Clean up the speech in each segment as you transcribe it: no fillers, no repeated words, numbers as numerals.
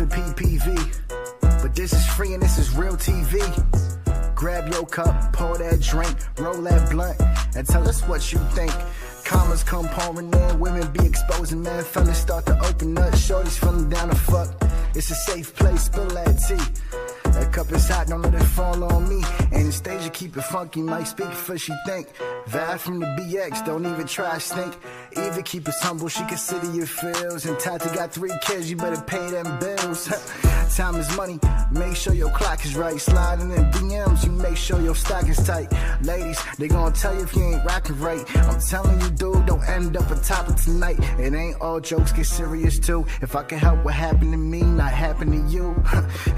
for PPV, but this is free and this is real TV. Grab your cup, pour that drink, roll that blunt, and tell us what you think. Commas come pouring in, women be exposing, man. Fellas start to open up, shorties feeling down to fuck. It's a safe place, spill that tea. That cup is hot, don't let it fall on me. Ain't a stage to keep it funky, might speak for she think. Vibe from the BX, don't even try stink. Eva keep us humble, she consider your feels. And Tati got 3 kids, you better pay them bills. Time is money, make sure your clock is right. Sliding in DMs, you make sure your stock is tight. Ladies, they gonna tell you if you ain't rocking right. I'm telling you, dude, don't end up atop of tonight. It ain't all jokes, get serious too. If I can help what happened to me, not happen to you,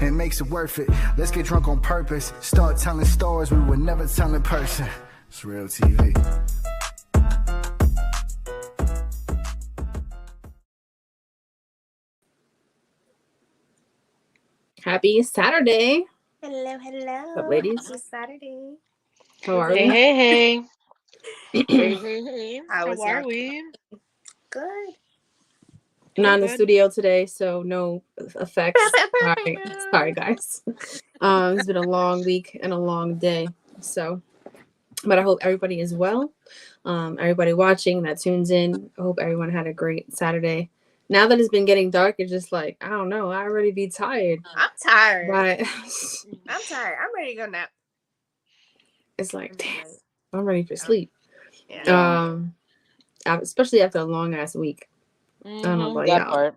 it makes it worth it. Let's get drunk on purpose. Start telling stories we would never tell in person. It's real TV. Happy Saturday. Hello. What's up, ladies? Happy Saturday. How are Hey, we? hey. Hey. How was are your- we? Good. Not in the Good. studio today, so no effects. Sorry, guys. It's been a long week and a long day. So, but I hope everybody is well. Everybody watching that tunes in, I hope everyone had a great Saturday. Now that it's been getting dark, it's just like, I don't know, I already be tired. I'm tired. But I'm tired. I'm ready to go nap. it's like, damn, I'm ready for sleep. Yeah. Especially after a long ass week. I don't know about that y'all. part.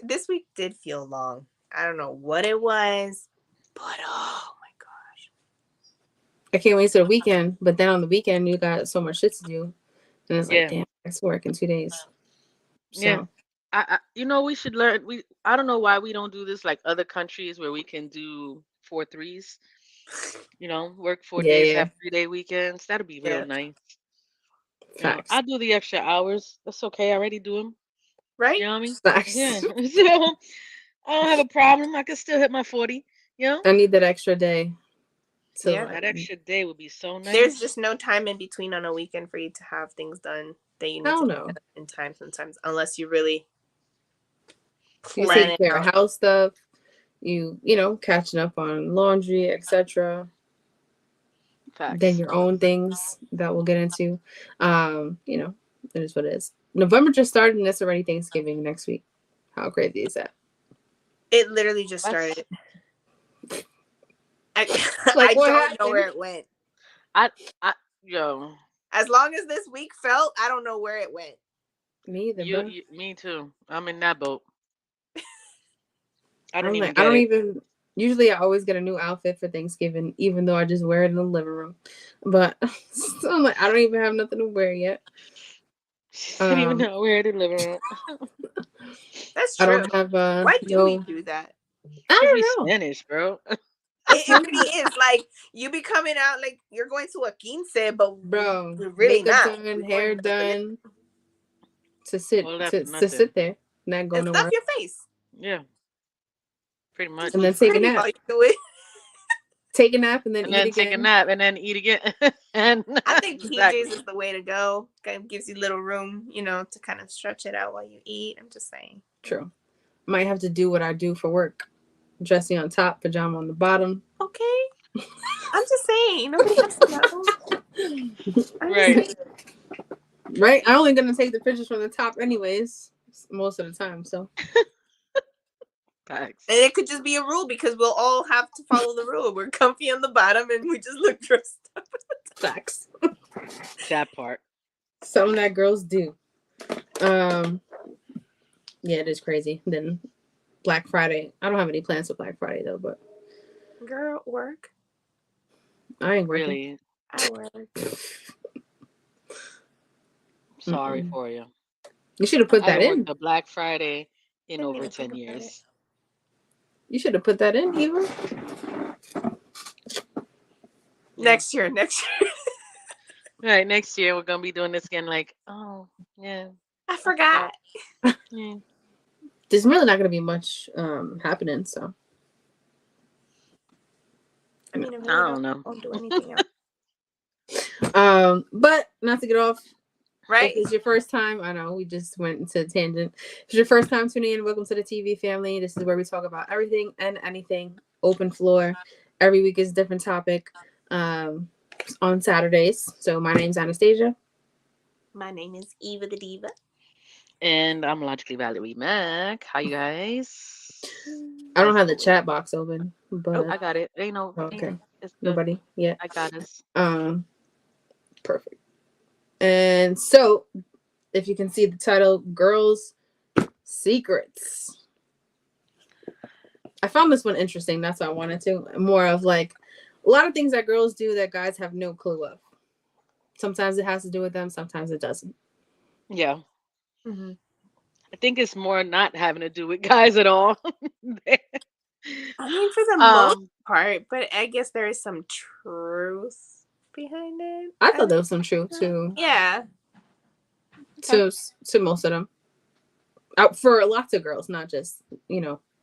This week did feel long. I don't know what it was, but oh my gosh. I can't wait till the weekend, but then on the weekend you got so much shit to do, and it's like, damn, I have to work in 2 days. So. Yeah, I we should learn. I don't know why we don't do this like other countries where we can do 4 3s. Work 4 days, have 3-day weekends. That'd be real nice. Facts. I do the extra hours. That's okay. I already do them. Right? You know what I mean? Facts. Yeah. So I don't have a problem. I can still hit my 40. I need that extra day. So that extra day would be so nice. There's just no time in between on a weekend for you to have things done that you need to get in time sometimes, unless you really you take care of house stuff, you catching up on laundry, etc. Then your own things that we'll get into. It is what it is. November just started and it's already Thanksgiving next week. How crazy is that? It literally just started. I don't know where it went. As long as this week felt, I don't know where it went. Me either. Me too. I'm in that boat. Usually I always get a new outfit for Thanksgiving, even though I just wear it in the living room. But so I'm like, I don't even have nothing to wear yet. I don't even know where to live around. That's true. I don't have why do we do that? I don't know. Spanish, bro. It really is like you be coming out like you're going to a quince, but bro, we're really makeup not. done, hair done, to sit there, not going and to stuff work. Your face. Yeah, pretty much. And then take a nap. Take a nap and then eat again. Take a nap and then eat again. And I think PJs is the way to go. Kind of gives you little room, to kind of stretch it out while you eat. I'm just saying. True. Might have to do what I do for work. Dressing on top, pajama on the bottom. Okay. I'm just saying. Nobody has to know. Right. Right? I'm only going to take the pictures from the top anyways. Most of the time, so. Facts. And it could just be a rule because we'll all have to follow the rule. We're comfy on the bottom and we just look dressed up. Facts. That part. Something that girls do. Yeah, it is crazy. Then Black Friday. I don't have any plans for Black Friday though, but girl, work. I ain't working. Really? I work. Sorry for you. You should have put that in. The Black Friday in over 10 years. You should have put that in, Eva. Next year. Right, next year we're gonna be doing this again. Like, oh yeah, I forgot. Yeah. There's really not gonna be much happening, so. I don't know. I'll do anything else. But not to get off Right. If it's your first time, I know we just went into a tangent. If it's your first time tuning in, welcome to the TV family. This is where we talk about everything and anything. Open floor. Every week is a different topic. On Saturdays. So my name's Anastasia. My name is Eva the Diva. And I'm Logically Valerie Mac. How you guys? I don't As have the always. chat box open, Oh, but I got it. Ain't no, okay. it's good. Nobody yet. I got us. Perfect. And so, if you can see the title, Girls Secrets. I found this one interesting. That's why I wanted to. More of like a lot of things that girls do that guys have no clue of. Sometimes it has to do with them, sometimes it doesn't. Yeah. mm-hmm. I think it's more not having to do with guys at all. I mean, for the most part, but I guess there is some truth behind it. I thought there was some truth too. Yeah. To most of them. For lots of girls, not just,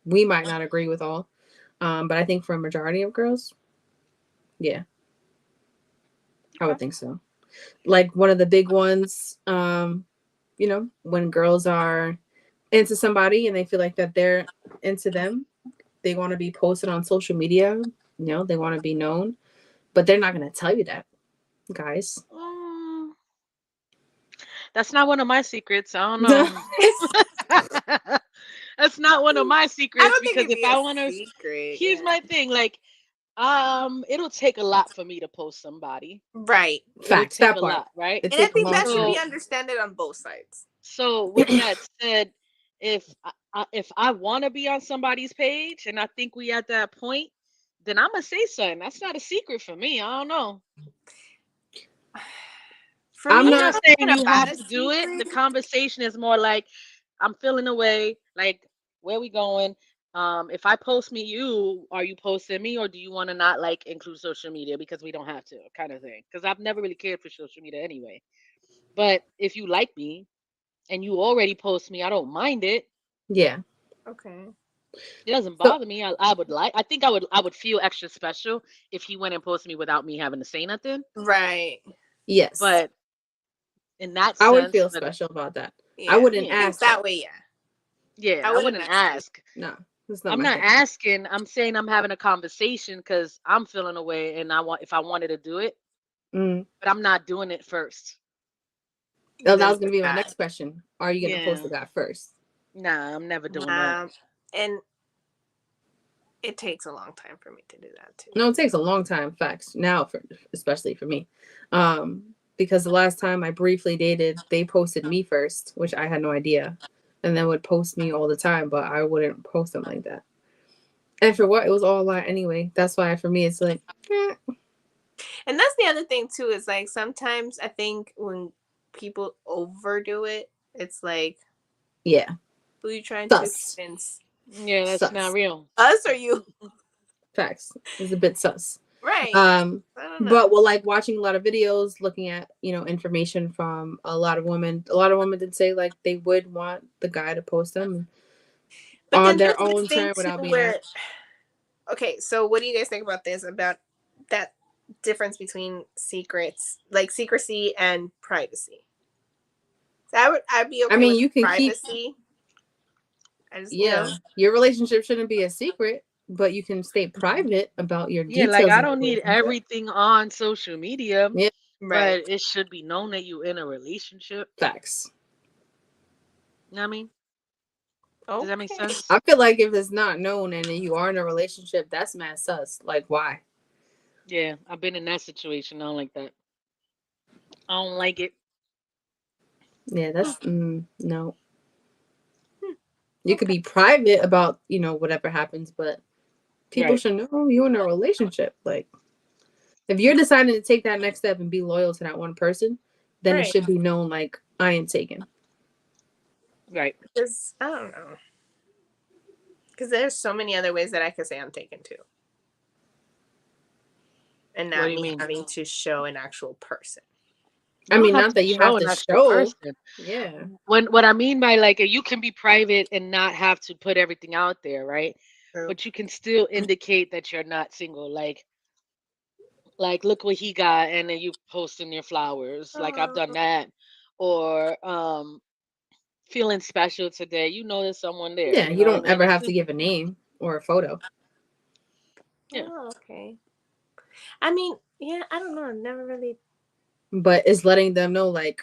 we might not agree with all. But I think for a majority of girls, yeah. I would think so. Like one of the big ones, when girls are into somebody and they feel like that they're into them, they want to be posted on social media, they want to be known, but they're not going to tell you that, guys. That's not one of my secrets. I don't know. That's not one of my secrets because if I want to, here's my thing. Like, it'll take a lot for me to post somebody. Right. Facts. It'll take that a part. lot, right? And I think that should be understood on both sides. So with that said, if I want to be on somebody's page and I think we at that point, then I'm gonna say something. That's not a secret for me. I don't know. I'm not saying you have to do it. The conversation is more like I'm feeling away. Like, where we going? If I post you, are you posting me, or do you want to not like include social media because we don't have to, kind of thing? Because I've never really cared for social media anyway. But if you like me and you already post me, I don't mind it. Yeah. Okay. It doesn't bother me. I think I would feel extra special if he went and posted me without me having to say nothing. Right. Yes. But in that sense, I would feel special about that. Yeah. I wouldn't ask that way. Yeah, I wouldn't ask. No, I'm not asking. I'm saying I'm having a conversation because I'm feeling away, and if I wanted to do it, but I'm not doing it first. Oh, that was gonna be my next question. Are you gonna post the guy first? Nah, I'm never doing that. And it takes a long time for me to do that too. No, it takes a long time. Facts. Now, especially for me, because the last time I briefly dated, they posted me first, which I had no idea, and then would post me all the time, but I wouldn't post them like that. And for what? It was all a lot anyway. That's why for me, it's like. And that's the other thing too. Is like sometimes I think when people overdo it, it's like, yeah, who are you trying to convince? Yeah, that's not real. Us or you? Facts. It's a bit sus. Right. But like watching a lot of videos, looking at, information from a lot of women did say like they would want the guy to post them on their own term without being asked. Okay, so what do you guys think about this? About that difference between like secrecy and privacy? So I'd be okay. I mean, with you can privacy. Your relationship shouldn't be a secret, but you can stay private about your details. Yeah, like I don't need everything on social media. Yeah, right. But it should be known that you're in a relationship. Facts. You know what I mean? Does that make sense? I feel like if it's not known and you are in a relationship, that's mad sus. Like, why? Yeah, I've been in that situation. I don't like that. I don't like it. Yeah, that's no. You could be private about, whatever happens, but people should know you're in a relationship. Like, if you're deciding to take that next step and be loyal to that one person, then it should be known, like, I am taken. Right. Because, I don't know. Because there's so many other ways that I could say I'm taken too. And not me having to show an actual person. I mean, not that you have to show. Person. Yeah. What I mean by like you can be private and not have to put everything out there, right? True. But you can still indicate that you're not single. Like look what he got, and then you posting your flowers. Like I've done that. or feeling special today, you know there's someone there. Yeah, you don't ever have to give a name or a photo. Yeah. Oh, okay. I mean, yeah, I don't know. Never really. But it's letting them know, like,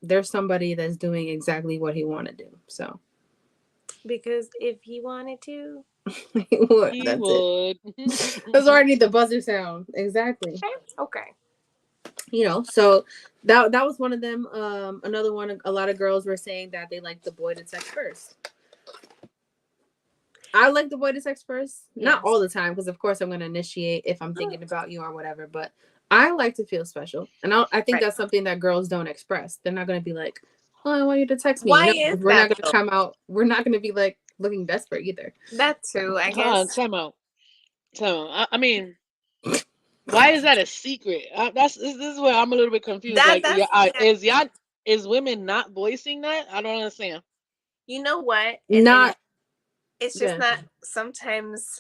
there's somebody that's doing exactly what he want to do. So. Because if he wanted to, he would. It. That's why I need the buzzer sound. Exactly. Okay. You know, so that was one of them. Another one, a lot of girls were saying that they like the boy to text first. I like the boy to text first. Not all the time, because of course I'm going to initiate if I'm thinking about you or whatever, but I like to feel special. And I think that's something that girls don't express. They're not going to be like, oh, I want you to text me. Why is we're not going to come out. We're not going to be like looking desperate either. That too, I guess. Time out. I mean, why is that a secret? This is where I'm a little bit confused. Is women not voicing that? I don't understand. You know what? It's just not. Sometimes,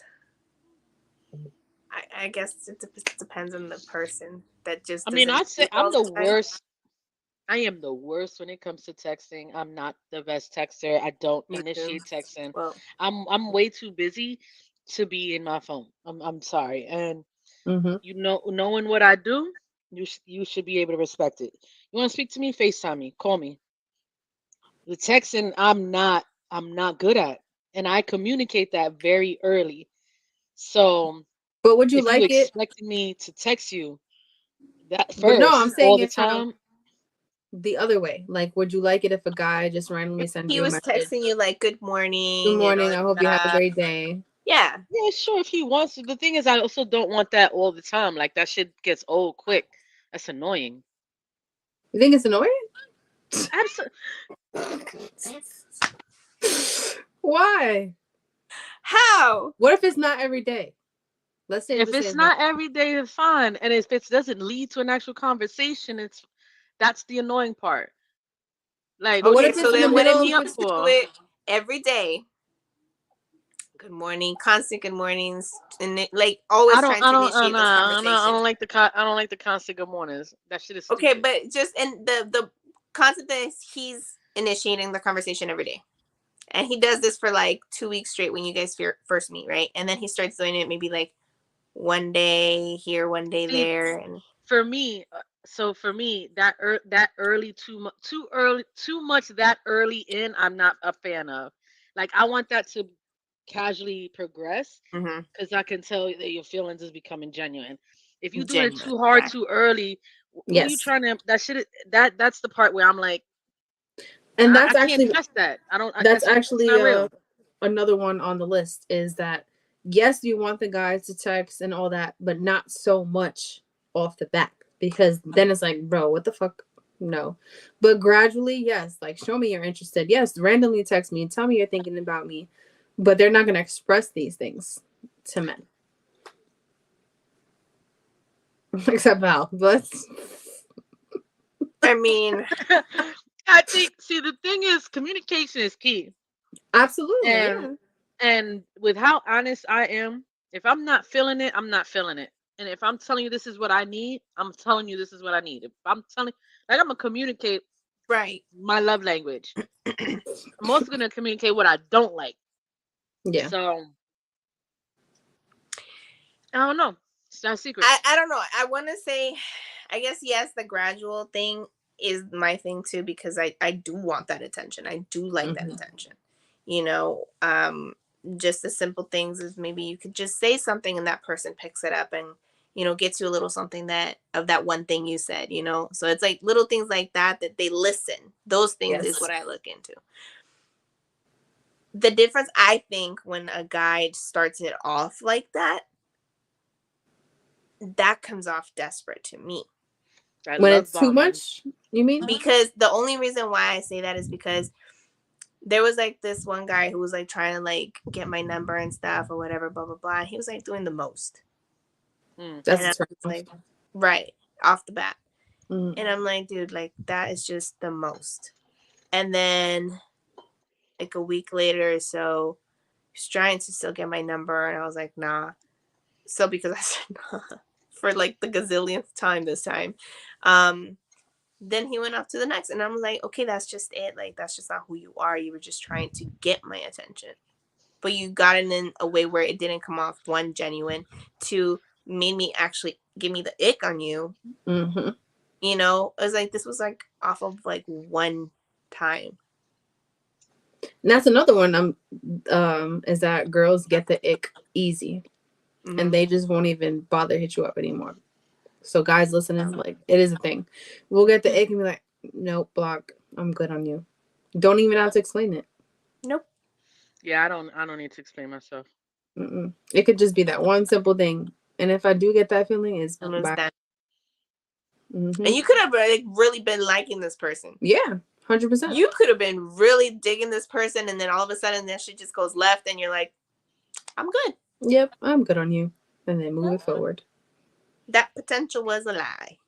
I guess it depends on the person. That just. I mean, I'd say I'm the worst. I am the worst when it comes to texting. I'm not the best texter. I don't initiate texting. Well, I'm way too busy to be in my phone. I'm sorry, and you know, knowing what I do, you should be able to respect it. You want to speak to me? FaceTime me. Call me. The texting, I'm not good at, and I communicate that very early. So, but would you like it? Expecting me to text you that first? But no, I'm saying all the time. The other way, like, would you like it if a guy just randomly sends you a message? He was texting you like, "Good morning." Good morning. I hope you have a great day. Yeah. Yeah, sure. If he wants to. The thing is, I also don't want that all the time. Like, that shit gets old quick. That's annoying. You think it's annoying? Absolutely. Why? How? What if it's not every day? Let's say if it's not every day, it's fine. And if it doesn't lead to an actual conversation, that's the annoying part. Like, but what if it's in the middle of it every day? Good morning, constant good mornings, and like always trying to initiate those conversations. I don't like the constant good mornings. That shit is stupid. Okay, but just and the concept that he's initiating the conversation every day, and he does this for like 2 weeks straight when you guys first meet, right? And then he starts doing it maybe like one day here, one day there, and for me, that early too much that early in, I'm not a fan of. Like, I want that to casually progress, because I can tell that your feelings is becoming genuine. If you do it too hard, too early, what are you trying to? That's the part where I'm like, and that's I can't trust that. I don't. That's actually another one on the list is that yes, you want the guys to text and all that, but not so much off the bat, because then it's like, bro, what the fuck? No. But gradually, yes, like, show me you're interested. Yes, randomly text me and tell me you're thinking about me. But they're not going to express these things to men. Except Val. But I mean, I think, the thing is, communication is key. Absolutely. And with how honest I am, if I'm not feeling it, I'm not feeling it. And if I'm telling you this is what I need, I'm telling you this is what I need. If I'm telling, like, I'm going to communicate my love language. I'm also going to communicate what I don't like. Yeah. So, I don't know. It's not a secret. I don't know. I want to say, I guess, yes, the gradual thing is my thing too, because I do want that attention. I do like that attention. You know, just the simple things is maybe you could just say something and that person picks it up and, you know, gets you a little something of that one thing you said, you know. So it's like little things like that they listen. Those things is what I look into. The difference, I think, when a guy starts it off like that comes off desperate to me. When it's too much, you mean? Because the only reason why I say that is because there was like this one guy who was like trying to like get my number and stuff or whatever, blah blah blah. And he was like doing the most. That's like right off the bat. And I'm like, dude, like, that is just the most. And then like a week later or so, he's trying to still get my number, and I was like, nah. So because I said nah for like the gazillionth time this time, Then he went off to the next, and I'm like, okay, that's just it. Like, that's just not who you are. You were just trying to get my attention, but you got it in a way where it didn't come off, one, genuine, two, made me actually give me the ick on you. Mm-hmm. You know, it was like, this was like off of like one time. And that's another one. Is that girls get the ick easy, and they just won't even bother hit you up anymore. So guys listening, like, it is a thing. We'll get the ick and be like, nope, block. I'm good on you. Don't even have to explain it. Nope. Yeah, I don't need to explain myself. Mm-mm. It could just be that one simple thing, and if I do get that feeling, it's bye. Mm-hmm. And you could have like really been liking this person. Yeah, 100%. You could have been really digging this person, and then all of a sudden, that shit just goes left, and you're like, I'm good. Yep, I'm good on you, and then move it forward. That potential was a lie.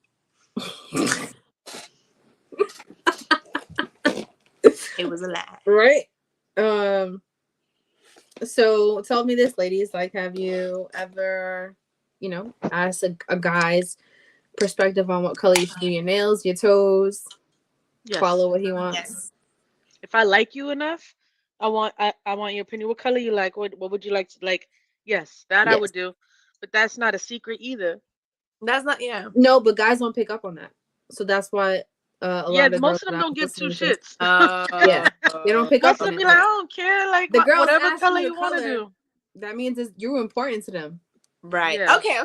It was a lie. Right. So tell me this, ladies. Like, have you ever, asked a guy's perspective on what color you should do your nails, your toes? Yes. Follow what he wants. Yes. If I like you enough, I want your opinion. What color you like? What would you like to like? Yes, that yes. I would do. But that's not a secret either. That's not, yeah. No, but guys don't pick up on that. So that's why a lot of most of them don't give two shits. Yeah, they don't pick up on it. Most of them be like, I don't care. Like, the girls whatever color you want to do. That means you're important to them. Right. Yeah. Okay.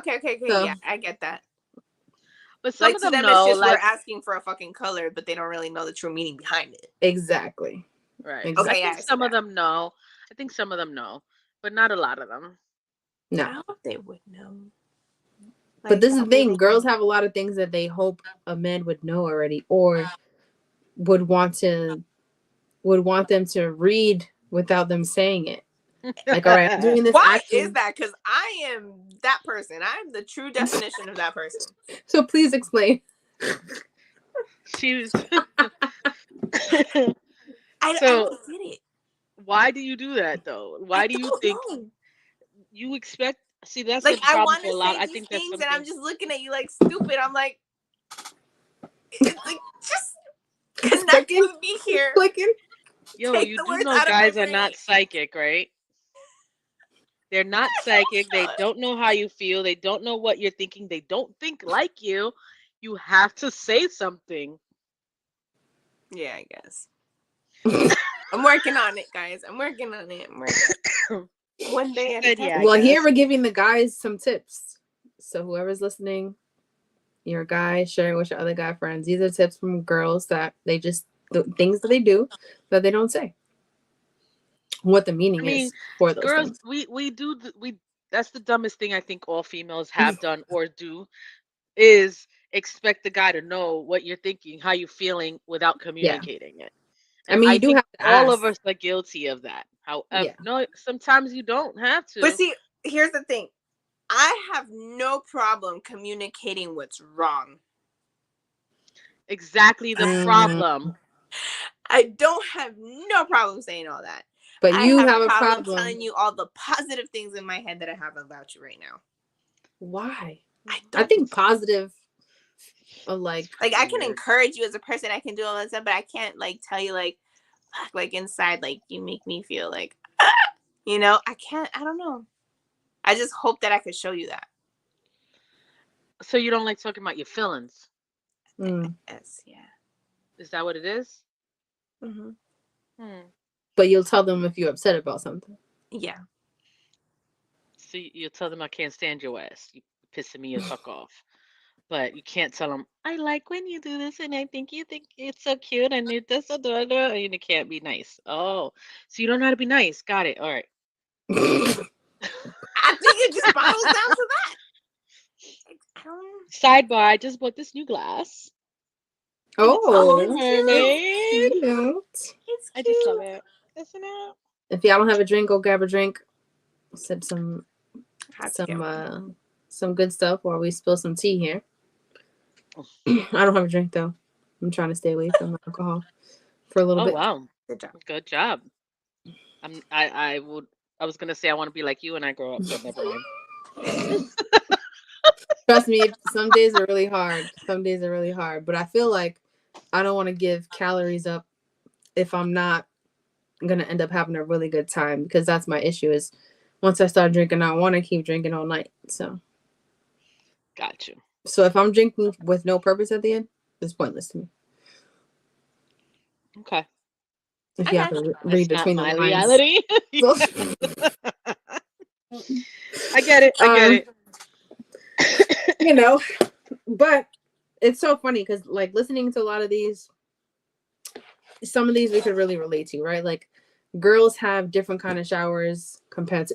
So, yeah, I get that. But some of them know, it's just we're asking for a fucking color, but they don't really know the true meaning behind it. Exactly. Right. Exactly. I think some of them know. I think some of them know, but not a lot of them. No. I hope they would know. Like, but this is the thing. Girls have a lot of things that they hope a man would know already, or would want them to read without them saying it. Like, all right, I'm doing this. Why action. Is that? Because I am that person. I'm the true definition of that person. So please explain. She was. I don't get it. Why do you do that though? Why do you think you expect? See, that's like, the problem I for a lot. I think that's things, and I'm just looking at you like stupid. I'm like, it's like, just connect with me here. Clicking. Yo, you do know guys are not psychic, right? They're not psychic. They don't know how you feel. They don't know what you're thinking. They don't think like you. You have to say something. Yeah, I guess. I'm working on it, guys. I'm working on it. One day at a time. Yeah, well, here we're giving the guys some tips. So whoever's listening, you're a guy, share it with your other guy friends. These are tips from girls that they just, the things that they do that they don't say. What the meaning is for those girls, things. we that's the dumbest thing I think all females have done or do, is expect the guy to know what you're thinking, how you're feeling, without communicating it. And I think have to all of us are guilty of that. However, no, sometimes you don't have to. But see, here's the thing. I have no problem communicating what's wrong. Exactly the problem. I don't have no problem saying all that. But you have a problem telling you all the positive things in my head that I have about you right now. Why? I think positive. Like I can encourage you as a person. I can do all that stuff, but I can't tell you like inside, you make me feel like, I can't. I don't know. I just hope that I could show you that. So you don't like talking about your feelings? Yes. Yeah. Is that what it is? Mm-hmm. But you'll tell them if you're upset about something. Yeah. So you'll tell them, I can't stand your ass. You're pissing me the fuck off. But you can't tell them, I like when you do this, and I think you think it's so cute, and it does, and you can't be nice. Oh, so you don't know how to be nice. Got it. All right. I think it just boils down to that. Sidebar, I just bought this new glass. Oh, mermaid. I just love it. Isn't it? If y'all don't have a drink, go grab a drink. Sip some good stuff while we spill some tea here. I don't have a drink though. I'm trying to stay away from alcohol for a little bit. Oh wow, good job. I was gonna say I want to be like you when I grow up, but never mind. Trust me, some days are really hard. But I feel like I don't want to give calories up if I'm not gonna end up having a really good time, because that's my issue. Is once I start drinking, I want to keep drinking all night. So, got you. So if I'm drinking with no purpose at the end, it's pointless to me. Okay. If you have to read that's between not the my lines. reality. I get it. I get it. You know, but it's so funny because like listening to a lot of these, some of these we could really relate to, right? Like girls have different kind of showers compared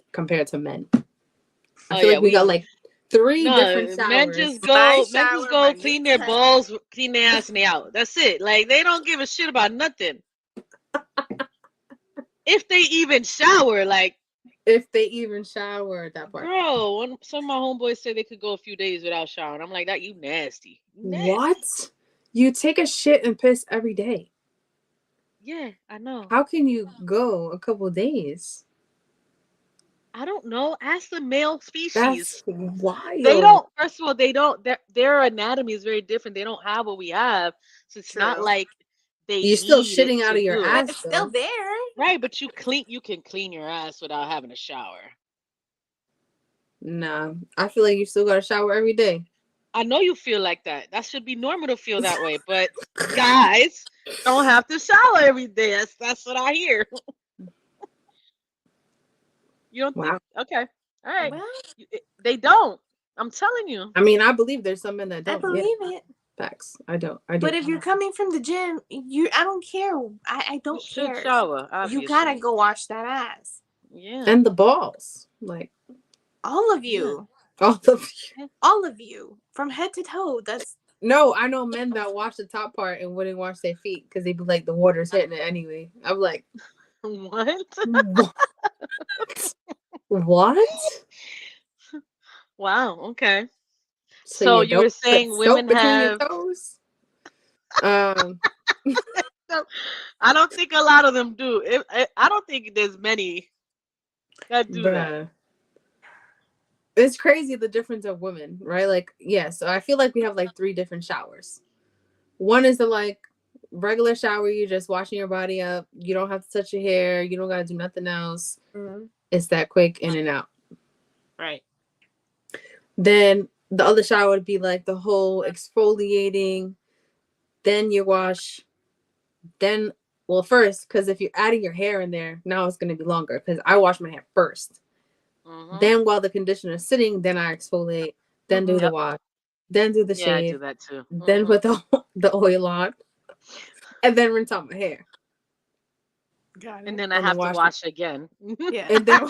to men. I feel like we got like 3 different showers. Men just go clean their balls, clean their ass, and they out. That's it. Like they don't give a shit about nothing. If they even shower, like. If they even shower at that part. Bro, some of my homeboys say they could go a few days without showering. I'm like, that you nasty. What? You take a shit and piss every day? Yeah, I know. How can you go a couple of days? I don't know. Ask the male species. That's wild. They don't. First of all, they don't. Their anatomy is very different. They don't have what we have, so it's not like they. You're still shitting out of your ass. It's still there, right? But you can clean your ass without having a shower. Nah, I feel like you still got to shower every day. I know you feel like that. That should be normal to feel that way. But guys don't have to shower every day. That's what I hear. You don't think? Okay. All right. Well, they don't. I'm telling you. I mean, I believe there's some men that don't. I believe it. Facts. I do. But if you're coming from the gym, I don't care. I don't care. Shower. Obviously. You gotta go wash that ass. Yeah. And the balls, like all of you. All of you. All of you, from head to toe. That's no. I know men that wash the top part and wouldn't wash their feet because they'd be like, the water's hitting it anyway. I'm like, what? What? Wow. Okay. So you were saying women have. Your toes? I don't think a lot of them do. I don't think there's many that do that. It's crazy the difference of women, right? Like, yeah. So I feel like we have like 3 different showers. One is the like regular shower. You're just washing your body up. You don't have to touch your hair. You don't got to do nothing else. Mm-hmm. It's that quick in and out. Right. Then the other shower would be like the whole exfoliating. Then you wash. Then, well, first, because if you're adding your hair in there, now it's going to be longer because I wash my hair first. Mm-hmm. Then while the conditioner is sitting, then I exfoliate. Then do the wash. Then do the shave. Yeah, I do that too. Mm-hmm. Then put the oil on. And then rinse out my hair. Got it. And then I have to wash again. Yeah. And then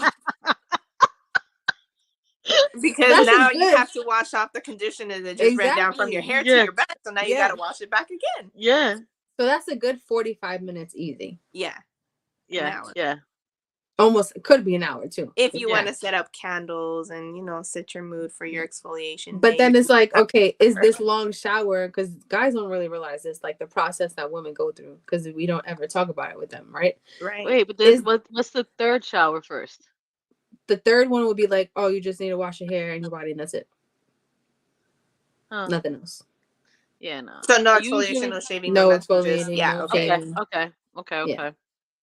because now you have to wash off the conditioner that just ran down from your hair to your back. So now you got to wash it back again. Yeah. So that's a good 45 minutes easy. Yeah. Yeah. Yeah. Almost, it could be an hour too. If you want to set up candles and, set your mood for your exfoliation. But then it's like, okay, is this long shower? Because guys don't really realize this, like the process that women go through, because we don't ever talk about it with them, right? Right. Wait, but what's the third shower first? The third one would be like, oh, you just need to wash your hair and your body, and that's it. Huh. Nothing else. Yeah, no. So no exfoliation, no shaving, no exfoliating. Yeah. Okay. Yeah.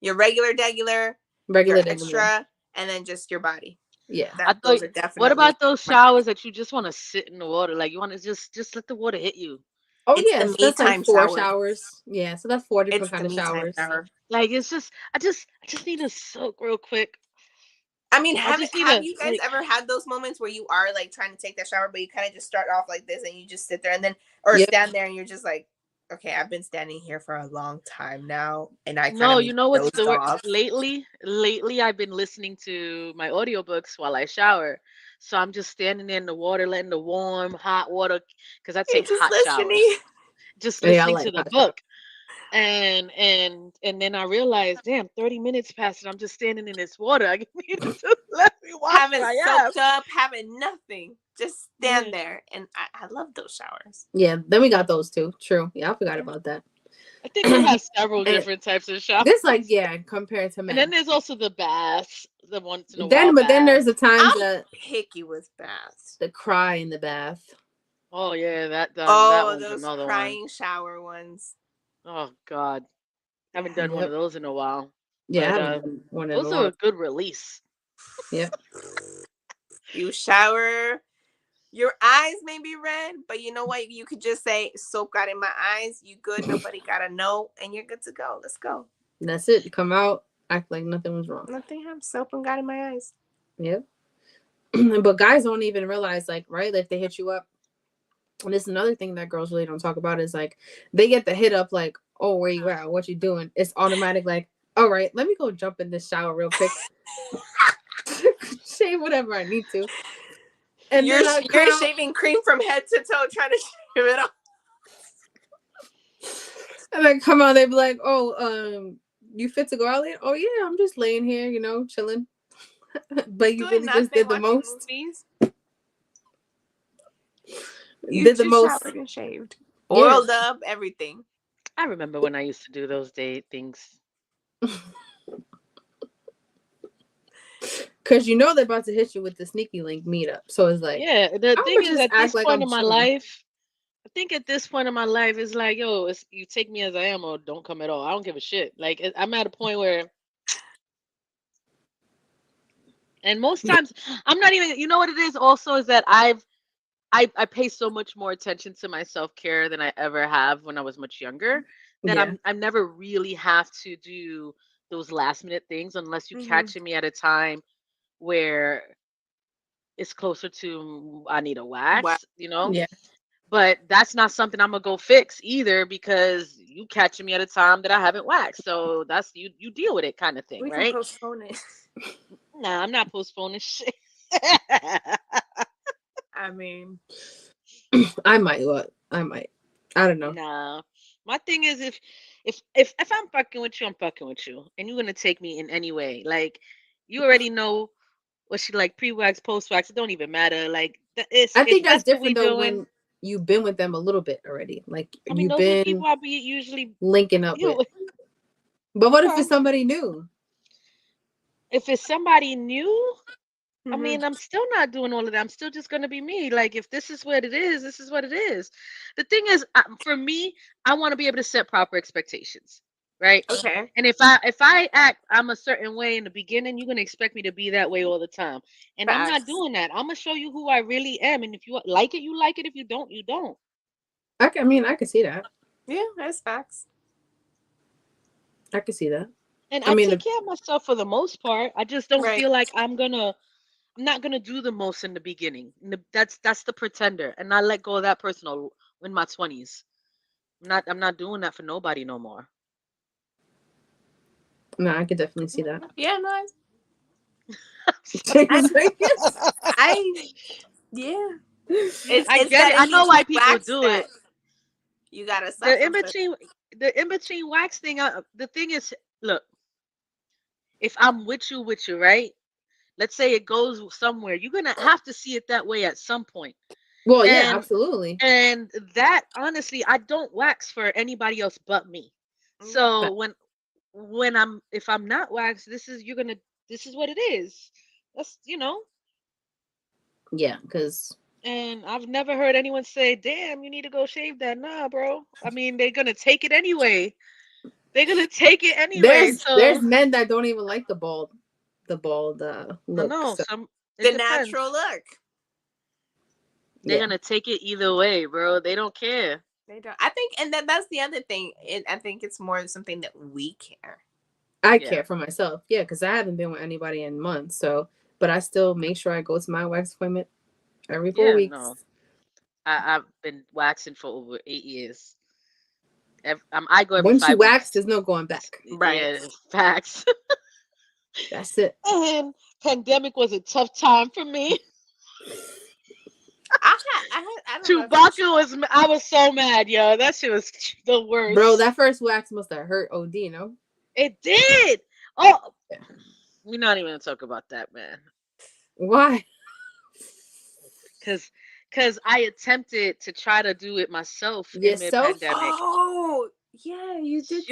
Your regular extra, and then just your body. Yeah. Those are definitely. What about those showers that you just want to sit in the water? Like you want to just let the water hit you? Oh, yeah. So that's like 4 showers. Yeah. So that's 4 different kind of showers. Like it's just, I just need to soak real quick. I mean, have you guys ever had those moments where you are like trying to take that shower, but you kind of just start off like this and you just sit there and then, stand there and you're just like, okay, I've been standing here for a long time now, and I you know what's the worst? Lately, I've been listening to my audiobooks while I shower, so I'm just standing there in the water, letting the warm, hot water, because I take hot showers. Just listening to the book, and then I realized, damn, 30 minutes passed, and I'm just standing in this water. I need to just let me wash. Haven't soaked up, having nothing. Just stand there, and I love those showers. Yeah, then we got those too. True. Yeah, I forgot about that. I think we have several different types of showers. This, like, compared to men. And then there's also the baths, the once in a while. But then there's the times that picky with baths. The cry in the bath. Oh yeah, that those crying shower ones. Oh God, haven't done one of those in a while. Yeah, I But haven't done one in those a are while. a good release. Yeah. You shower. Your eyes may be red, but you know what? You could just say, soap got in my eyes. You good. Nobody got to know. And you're good to go. Let's go. That's it. Come out, act like nothing was wrong. Nothing happened. Soap and got in my eyes. Yep. But guys don't even realize, like, right? Like, they hit you up. And this is another thing that girls really don't talk about is, like, they get the hit up, like, oh, where you at? What you doing? It's automatic, like, all right, let me go jump in this shower real quick. Shave whatever I need to. And you're shaving cream from head to toe, trying to shave it off. And then come on, they be like, oh, you fit to go out later? Oh yeah, I'm just laying here, you know, chilling. But you really just did the most. Movies. You did the most. Showered and shaved, oiled up, everything. I remember when I used to do those things. Because you know they're about to hit you with the sneaky link meetup. So it's like, yeah, the thing is, at this point in my life, I think at this point in my life, it's like, yo, you take me as I am or don't come at all. I don't give a shit. Like, I'm at a point where, and most times, I'm not even, you know what it is also is that I pay so much more attention to my self-care than I ever have when I was much younger, that I'm never really have to do those last minute things unless you catching me at a time where it's closer to I need a wax, you know? Yeah. But that's not something I'm gonna go fix either because you catching me at a time that I haven't waxed. So that's you deal with it kind of thing, we right? Can postpone it. Nah, I'm not postponing shit. I mean, I might. I don't know. Nah. My thing is if I'm fucking with you, I'm fucking with you. And you're gonna take me in any way. Like you already know what she like, pre-wax, post-wax, it don't even matter. Like I think that's different though when you've been with them a little bit already. Like I mean, you've those been are the people I be usually linking up with. But what if it's somebody new? If it's somebody new, I mean, I'm still not doing all of that. I'm still just going to be me. Like, if this is what it is, this is what it is. The thing is, for me, I want to be able to set proper expectations, right? Okay. And if I act, I'm a certain way in the beginning, you're going to expect me to be that way all the time. And I'm not doing that. I'm going to show you who I really am. And if you like it, you like it. If you don't, you don't. I can see that. Yeah, that's facts. I can see that. And I take care of myself for the most part. I just don't feel like I'm not gonna do the most in the beginning. That's the pretender, and I let go of that person in my 20s. I'm not doing that for nobody no more. No, I could definitely see that. Yeah, no. I get it. I know why people do it. You gotta suffer. The in between wax thing. The thing is, look, if I'm with you, right? Let's say it goes somewhere. You're gonna have to see it that way at some point. Well, yeah, absolutely. And that honestly, I don't wax for anybody else but me. So if I'm not waxed, this is what it is. That's Yeah, because. And I've never heard anyone say, "Damn, you need to go shave that." Nah, bro. I mean, they're gonna take it anyway. There's men that don't even like the bald look. No, so. The natural look. They're gonna take it either way, bro. They don't care. They don't. I think, and that's the other thing. I think it's more something that we care. I care for myself, yeah, because I haven't been with anybody in months. So, but I still make sure I go to my wax appointment every 4 weeks. No. I've been waxing for over 8 years. I go every 5 weeks. Once you wax, there's no going back. Right. Yeah, facts. That's it. And pandemic was a tough time for me. I was so mad, yo. That shit was the worst. Bro, that first wax must have hurt OD, you know? It did. Oh, we're not even gonna talk about that, man. Why? Because I attempted to try to do it myself in mid-pandemic. Oh, yeah, you did.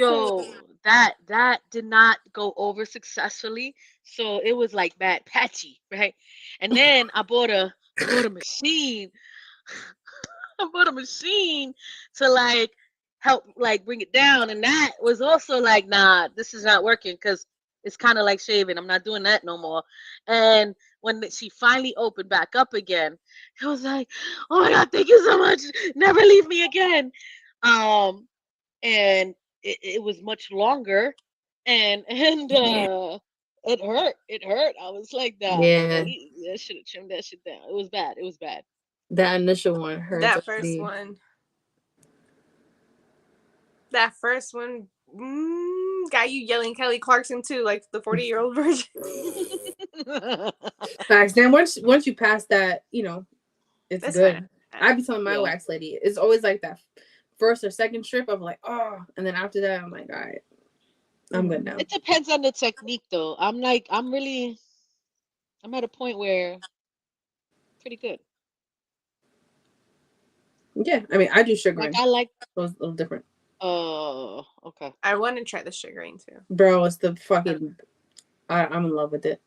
That did not go over successfully. So it was like bad patchy, right? And then I bought a machine. I bought a machine to like help like bring it down, and that was also like, nah, this is not working because it's kind of like shaving. I'm not doing that no more. And when she finally opened back up again, it was like, oh my god, thank you so much, never leave me again. And it was much longer, and it hurt. I was like, nah, Yeah. I should have trimmed that shit down. It was bad. That initial one hurts. That first one. That first one got you yelling Kelly Clarkson too, like the 40-year-old version. Facts. Then once you pass that, it's That's good. I be telling my wax lady, it's always like that first or second strip. I'm like, oh, and then after that, I'm like, all right, I'm good now. It depends on the technique, though. I'm at a point where pretty good. Yeah, I mean, I do sugaring. Like I like those a little different. Oh, okay. I want to try the sugaring too. Bro, it's the fucking. I'm in love with it.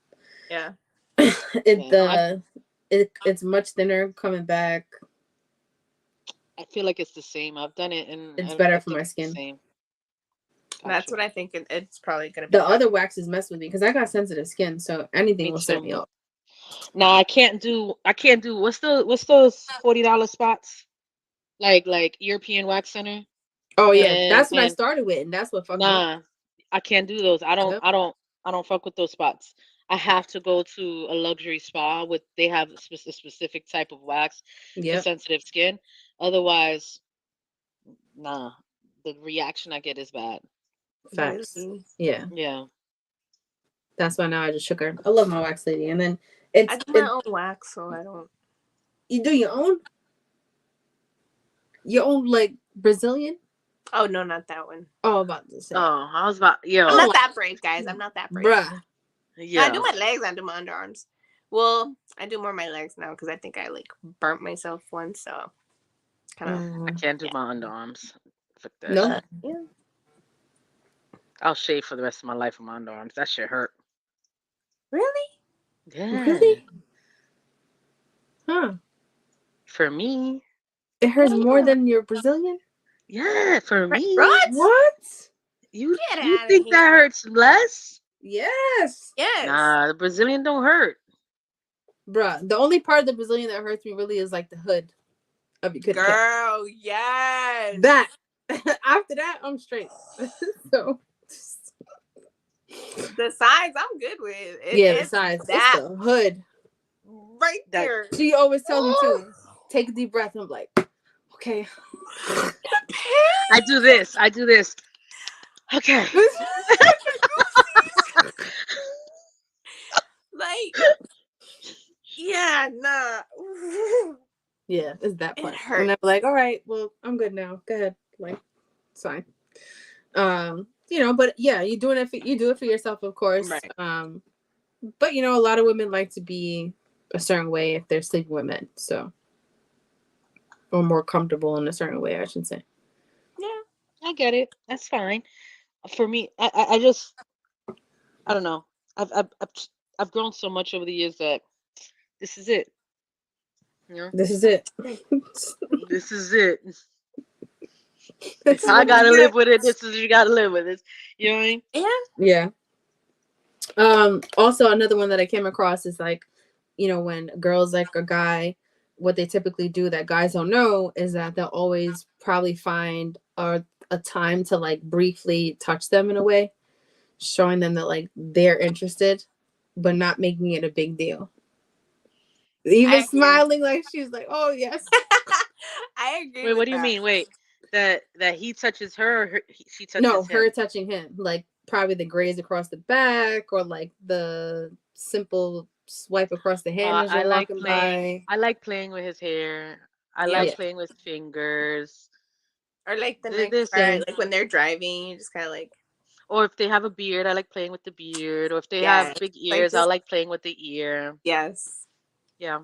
Yeah. It's much thinner coming back. I feel like it's the same. I've done it, and it's better for my skin. Same. That's what I think. It's probably gonna be. The other waxes mess with me because I got sensitive skin, so anything will set me up. No, I can't do. What's those $40 spots? Like European Wax Center. Oh yeah, that's what I started with, and that's what fucked me up. Nah, I can't do those. I don't fuck with those spots. I have to go to a luxury spa they have a specific type of wax for sensitive skin. Otherwise, nah, the reaction I get is bad. Facts. Really? Yeah. Yeah. That's why now I just shook her. I love my wax lady, and then I do my own wax, so I don't. You do your own? Your own like Brazilian? Oh no, not that one. Oh, about to say. Oh, I was about. Yeah. I'm not that brave, guys. I'm not that brave. Bruh. Yeah. I do my legs. I do my underarms. Well, I do more of my legs now because I think I like burnt myself once, so kind of. I can't do my underarms. Fuck that. No. Yeah. I'll shave for the rest of my life with my underarms. That shit hurt. Really? Yeah. Really? Huh. For me. It hurts more than your Brazilian? Yeah, for me. What? You think that hurts less? Yes. Yes. Nah, the Brazilian don't hurt. Bruh, the only part of the Brazilian that hurts me really is like the hood of your girl, yes. That. After that, I'm straight. So the sides I'm good with. The sides. That it's the hood. Right there. She always tells me to take a deep breath. I'm like, okay. I do this. Okay. Like, yeah, nah. Yeah, it's that part. And I'm like, all right, well, I'm good now. Go ahead. Like, it's fine. But yeah, you do it for yourself, of course. Right. But a lot of women like to be a certain way if they're sleeping with men, so or more comfortable in a certain way, I should say. Yeah, I get it. That's fine. For me, I don't know. I've grown so much over the years that this is it. This is it. This is it. I gotta live with it. This is you gotta live with it. You know what I mean? Yeah. Also another one that I came across is like, when girls like a guy, what they typically do that guys don't know is that they'll always probably find a time to like briefly touch them in a way, showing them that like they're interested, but not making it a big deal. Even smiling like she's like, oh yes. I agree. Wait, what do you mean? Wait, that he touches her, or she touches him? No, her touching him. Like probably the graze across the back, or like the simple swipe across the hand as you're walking by. I like playing with his hair. I like playing with fingers. Or like the next part, like when they're driving, you just kind of like. Or if they have a beard, I like playing with the beard. Or if they have big ears, I like playing with the ear. Yes. Yeah.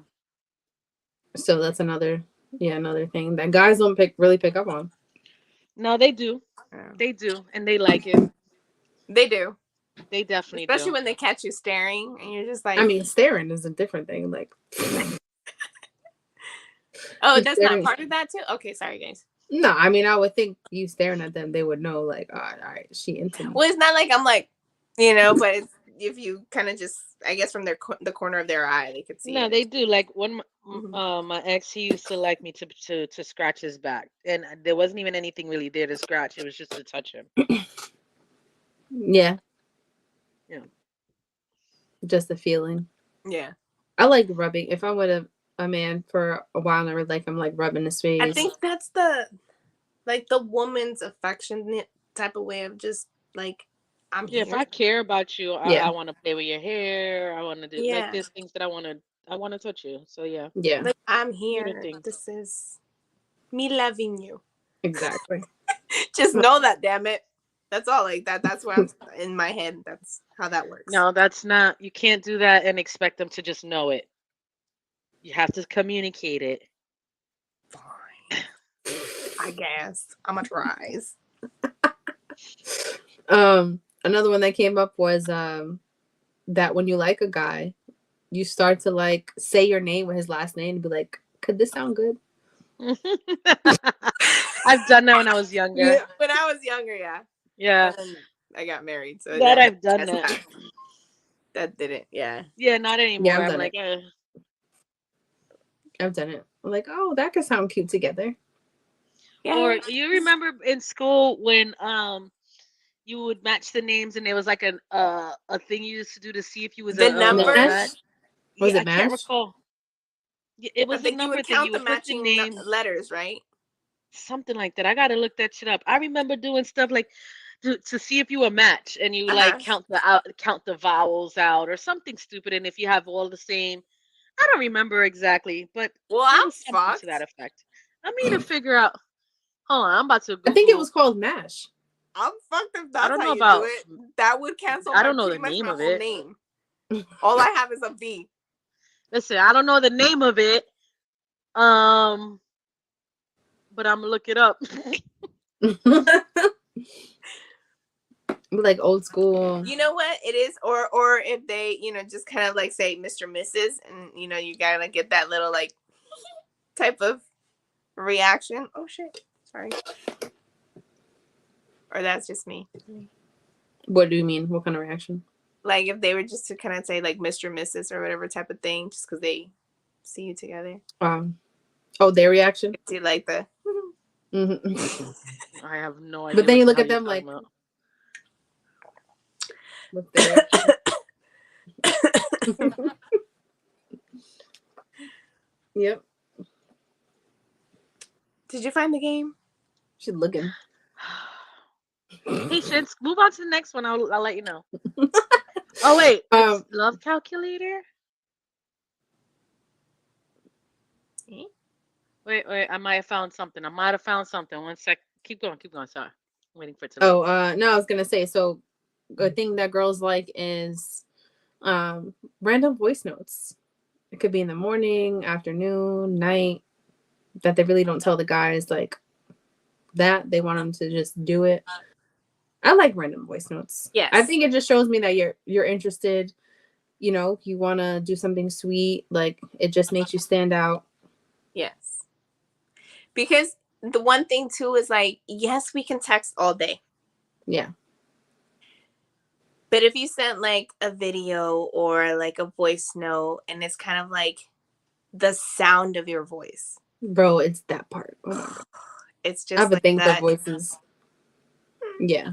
So that's another thing that guys don't really pick up on. No, they do. Yeah. They do, and they like it. They do. They definitely do. Especially when they catch you staring, and you're just like. I mean, staring is a different thing. Like. Oh, that's not part of that too. Okay, sorry guys. No, I mean, I would think you staring at them, they would know, like, all right, she into me. Well, it's not like I'm like, you know, but it's, if you kind of just, I guess from their the corner of their eye, they could see. No, it. they do. Like when my ex, he used to like me to scratch his back, and there wasn't even anything really there to scratch. It was just to touch him. Yeah. Yeah. Just the feeling. Yeah. I like rubbing. If I'm with a man for a while and I'm like rubbing his face. I think that's the woman's affectionate type of way of just like, I'm here. If I care about you, I want to play with your hair. I want to do like there's things that I want to touch you. So yeah. Yeah. Like, I'm here. This is me loving you. Exactly. Just know that, damn it. That's all. Like that. That's what I'm in my head. That's how that works. No, that's not. You can't do that and expect them to just know it. You have to communicate it. Fine. I guess I'm gonna try. Another one that came up was that when you like a guy, you start to like say your name with his last name and be like, could this sound good? I've done that when I was younger. Yeah. When I was younger, yeah. Yeah. I got married, so that I've done that. That didn't, yeah. Yeah, not anymore. Yeah, I'm like, I've done it. I'm like, oh, that could sound cute together. Yeah. Or you remember in school when you would match the names and there was like a thing you used to do to see if you was the numbers? Was it I can't recall. It was a number thing. Count you the would put the name letters, right? Something like that. I gotta look that shit up. I remember doing stuff like to see if you a match, and you like count the vowels out or something stupid. And if you have all the same, I don't remember exactly, but I'm something to that effect. I need to figure out. Hold on, I'm about to Google. I think it was called MASH. I'm fucked if that's how you do it. That would cancel. I don't know the name of it. Name. All I have is a V. Listen, I don't know the name of it. But I'm gonna look it up. Like old school. You know what it is, or if they, just kind of like say Mr. Mrs. and you gotta like get that little like type of reaction. Oh shit, sorry. Or that's just me. What do you mean? What kind of reaction? Like if they were just to kind of say like Mr. Mrs. or whatever type of thing, just because they see you together. Oh, their reaction? Do like the. Mm-hmm. I have no idea. But then you look at them like. What's their reaction? Yep. Did you find the game? She's looking. Patience. Move on to the next one. I'll let you know. Oh wait, love calculator. Wait. I might have found something. One sec. Keep going. Sorry, I'm waiting for it to. No, I was gonna say. So, a thing that girls like is, random voice notes. It could be in the morning, afternoon, night. That they really don't tell the guys like that. They want them to just do it. I like random voice notes. Yes. I think it just shows me that you're interested. You want to do something sweet. Like it just makes you stand out. Yes. Because the one thing too is like, yes, we can text all day. Yeah. But if you sent like a video or like a voice note and it's kind of like the sound of your voice. Bro, it's that part. Oh my God. It's just I have a thing for voices. Yeah.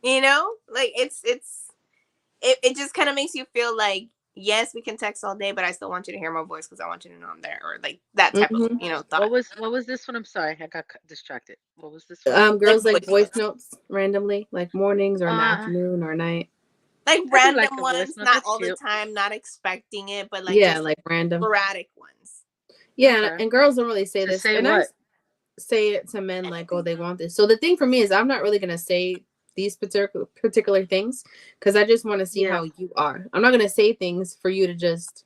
Like it just kind of makes you feel like, yes, we can text all day, but I still want you to hear my voice because I want you to know I'm there, or like that type of thought. What was this one? I'm sorry, I got distracted. What was this one? Girls like voice notes randomly, like mornings or in the afternoon or night. Like random ones, not all the time, not expecting it, but like just like random sporadic ones. Yeah, and girls don't really say this. And I say it to men like, oh, they want this. So the thing for me is I'm not really gonna say these particular things because I just want to see how you are. I'm not gonna say things for you to just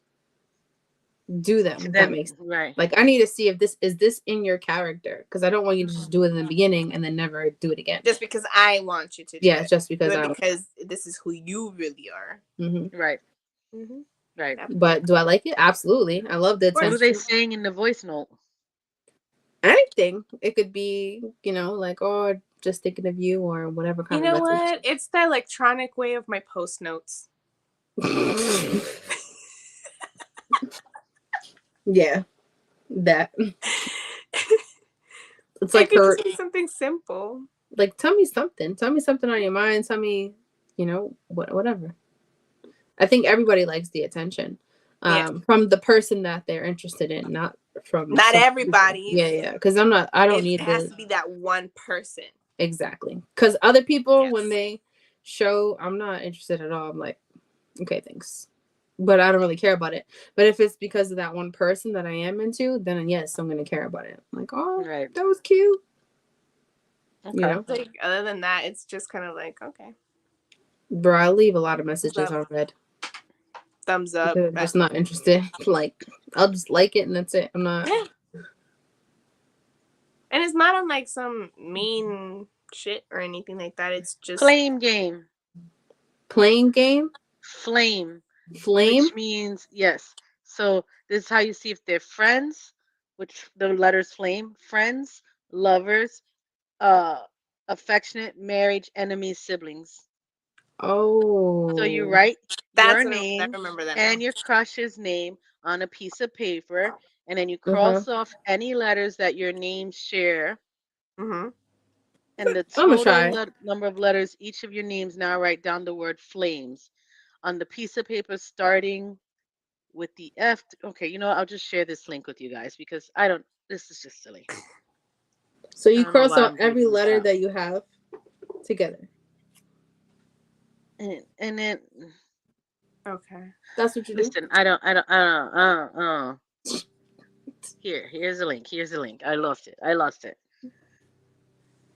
do them. If that makes sense. Right. Like I need to see if this is in your character, because I don't want you to just do it in the beginning and then never do it again. Just because I want you to do it. Just because because this is who you really are. Mm-hmm. Right. Mm-hmm. Right. But do I like it? Absolutely. I love the What are they saying in the voice note? anything. It could be, like, oh, just thinking of you or whatever kind of message. You know what? It's the electronic way of my post notes. Yeah, that. It's like it could just be something simple. Like, tell me something. Tell me something on your mind. Tell me, whatever. I think everybody likes the attention from the person that they're interested in, not everybody. People. Yeah. Because I don't need it has to be that one person. Exactly. Because other people, when they show I'm not interested at all, I'm like, okay, thanks. But I don't really care about it. But if it's because of that one person that I am into, then yes, I'm going to care about it. I'm like, oh, that was cute. Okay. Like, other than that, it's just kind of like, okay. Bro, I leave a lot of messages on red. Thumbs up. I'm just not interested. Like, I'll just like it and that's it. I'm not. Yeah. And it's not on like some mean shit or anything like that. It's just flame game. Playing game? Flame. Flame? Which means, yes. So this is how you see if they're friends, which the letters flame, friends, lovers, affectionate, marriage, enemies, siblings. Oh. So you write your name and your crush's name on a piece of paper, and then you cross off any letters that your names share. Mm-hmm. And the total number of letters each of your names, now write down the word flames on the piece of paper starting with the F. Okay, I'll just share this link with you guys because this is just silly. So you cross out every letter that you have together. And then. Okay. That's what you do? Listen, Here's the link. Here's the link. I lost it.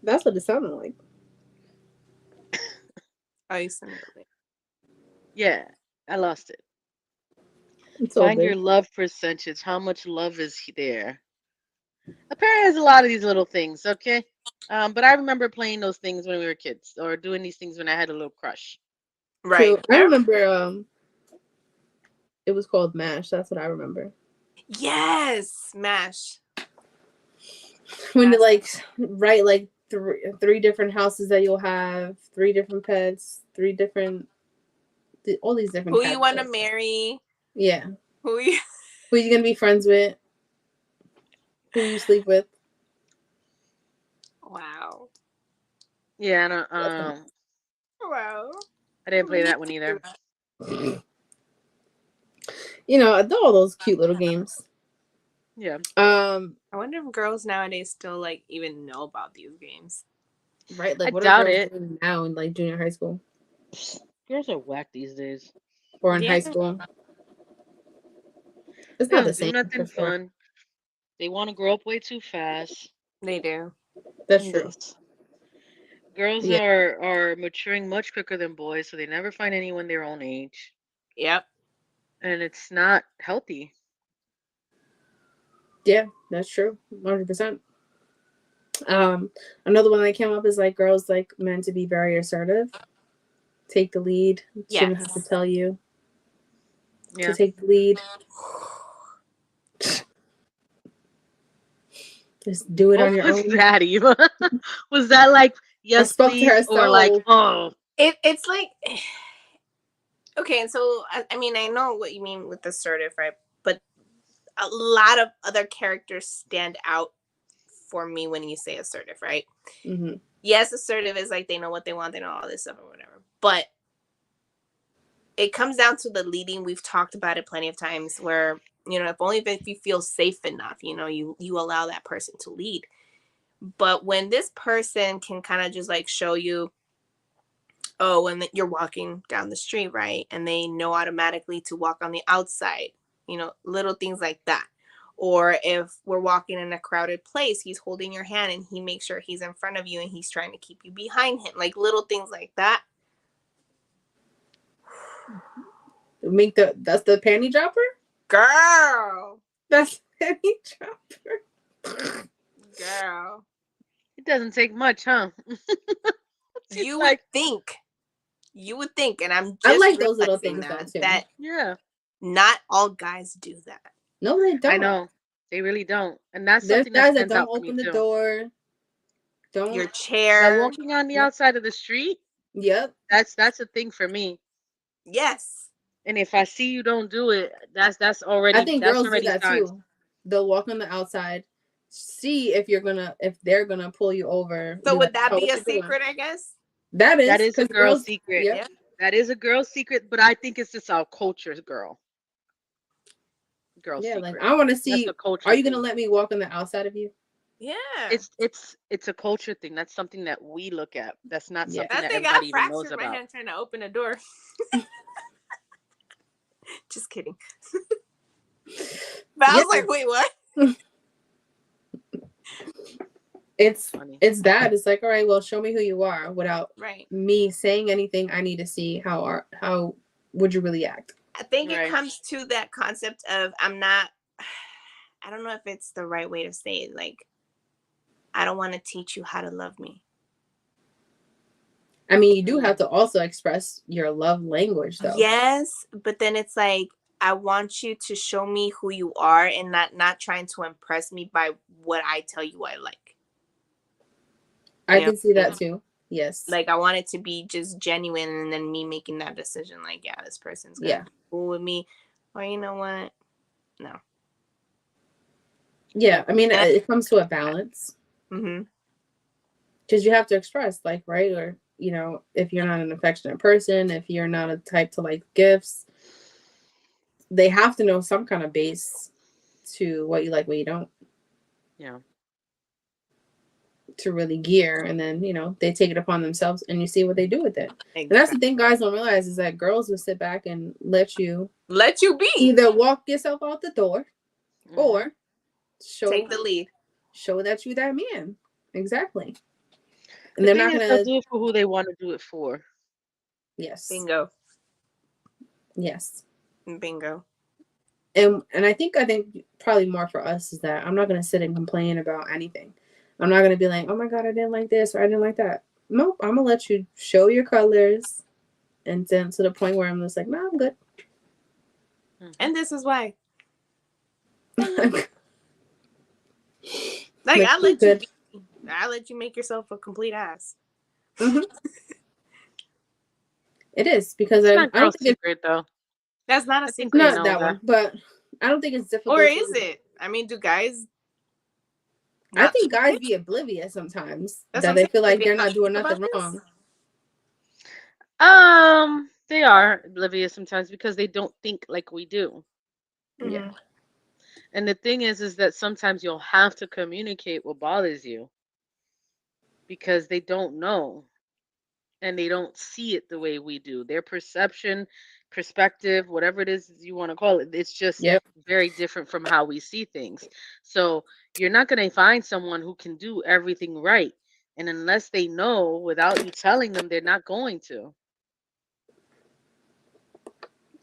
That's what it sounded like. I sent it. Yeah, I lost it. It's Find your love percentage. How much love is there? Apparently, there's a lot of these little things. Okay, but I remember playing those things when we were kids, or doing these things when I had a little crush. Right. True. I remember. It was called MASH. That's what I remember. Yes, MASH. When you write like three different houses that you'll have, 3 different pets, 3 different, all these different. Who you want to marry? Yeah. Who you gonna be friends with? Who you sleep with? Wow. Yeah, I don't. Wow. I didn't play that one either. All those cute little games. Yeah. I wonder if girls nowadays still even know about these games. Right? Like, I what doubt are girls doing now in junior high school? Girls are whack these days. Or in high school. It's not the same. Nothing fun. They want to grow up way too fast. They do. That's true. Girls are maturing much quicker than boys, so they never find anyone their own age. Yep. And it's not healthy. Yeah, that's true. 100%. Another one that came up is girls meant to be very assertive. Take the lead. Shouldn't have to tell you to take the lead. Just do it on your own. That even? Was that yes, please, or It's like, okay, and so I mean, I know what you mean with assertive, right? But a lot of other characters stand out for me when you say assertive, right? Mm-hmm. Yes, assertive is they know what they want, they know all this stuff or whatever. But it comes down to the leading. We've talked about it plenty of times where, if you feel safe enough, you allow that person to lead. But when this person can kind of just show you, when you're walking down the street, right? And they know automatically to walk on the outside, little things like that. Or if we're walking in a crowded place, he's holding your hand and he makes sure he's in front of you and he's trying to keep you behind him. Little things like that. That's the panty dropper? Girl. That's panty dropper. Girl. It doesn't take much, huh? You would think, and I like those little things that yeah, not all guys do that. No, they don't. I know. They really don't. And that's There's something that guys that stands don't out for me open the too. door. Don't Your Now chair. walking on the outside of the street, Yep. that's a thing for me. Yes. And if I see you don't do it, that's I already think girls do that signs. too. They'll walk on the outside, see if they're gonna pull you over. So would that "Oh, be what a you doing?" secret, I guess? That That is is a because girl's girls. secret. Yep. Yeah. That is a girl's secret, but I think it's just our culture's girl's Yeah, like secret. I want to That's see. a culture Are you gonna thing. let me walk on the outside of you? Yeah. It's a culture thing. That's something that we look at. That's not Yeah. something I that think I everybody even knows fractured my about. hand trying to open a door. Just kidding. But I Yeah. was like, wait, what? It's Funny. it's that. It's like, all right, well, show me who you are without Right. me saying anything. I need to see how would you really act. I think it Right. comes to that concept of I don't know if it's the right way to say it. Like, I don't want to teach you how to love me. I mean, you do have to also express your love language, though. Yes, but then it's like I want you to show me who you are and not trying to impress me by what I tell you I like. I can see that too. Yes. Like I want it to be just genuine, and then me making that decision. Like, yeah, this person's gonna be cool with me, or you know what? No. Yeah, I mean, it comes to a balance. Mm-hmm. Because you have to express, like, right, or if you're not an affectionate person, if you're not a type to like gifts, they have to know some kind of base to what you like, what you don't. Yeah. To really gear, and then they take it upon themselves, and you see what they do with it. Exactly. And that's the thing guys don't realize is that girls will sit back and let you be either walk yourself out the door, or take the lead, show that you that man. Exactly. And The they're thing not is, gonna they'll do it for who they want to do it for. Yes. Bingo. Yes. Bingo. And I think probably more for us is that I'm not gonna sit and complain about anything. I'm not gonna be like, oh my god, I didn't like this or I didn't like that. Nope, I'm gonna let you show your colors, and then to the point where I'm just like, no, I'm good. And this is why. Like I let you make yourself a complete ass. Mm-hmm. It is because it's I not don't think secret though. That's not a secret. Not that one, but I don't think it's difficult. Or is it? I mean, do guys? I think guys be oblivious sometimes that they feel like they're not doing nothing wrong. They are oblivious sometimes because they don't think like we do. Yeah. And the thing is that sometimes you'll have to communicate what bothers you because they don't know and they don't see it the way we do. Their perspective, whatever it is you want to call it, it's just very different from how we see things. So you're not going to find someone who can do everything right. And unless they know without you telling them, they're not going to.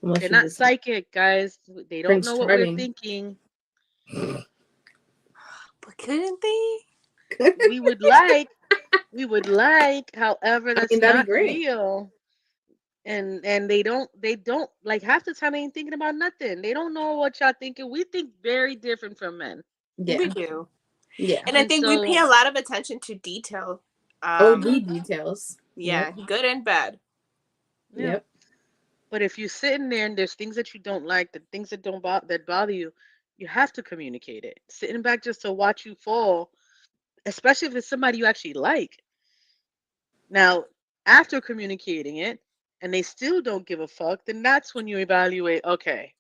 They're not psychic, guys. They don't know what we're thinking. But couldn't they? We would like, however, that's not real. And they don't like half the time they ain't thinking about nothing. They don't know what y'all thinking. We think very different from men. Yeah. We do. Yeah. And I think we pay a lot of attention to detail. Details. Yeah, good and bad. Yep. But if you're sitting there and there's things that you don't like, the things that that bother you, you have to communicate it. Sitting back just to watch you fall, especially if it's somebody you actually like. Now, after communicating it and they still don't give a fuck, then that's when you evaluate, okay.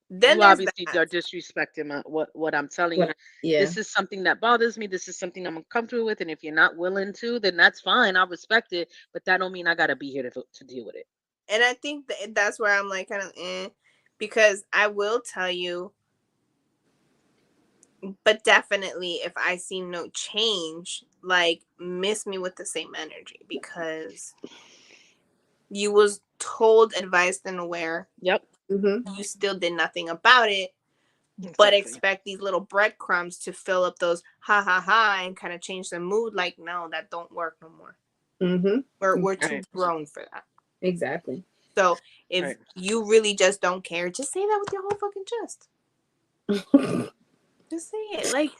Then you obviously are disrespecting what I'm telling you. Yeah. This is something that bothers me. This is something I'm uncomfortable with. And if you're not willing to, then that's fine. I'll respect it. But that don't mean I got to be here to deal with it. And I think that's where I'm like kind of because I will tell you, but definitely if I see no change, like miss me with the same energy because you was told, advised, and aware. Yep. Mm-hmm. You still did nothing about it, but expect these little breadcrumbs to fill up those ha ha ha and kind of change the mood. Like, no, that don't work no more. Mm-hmm. We're too grown for that. Exactly. So if you really just don't care, just say that with your whole fucking chest. Just say it. Like,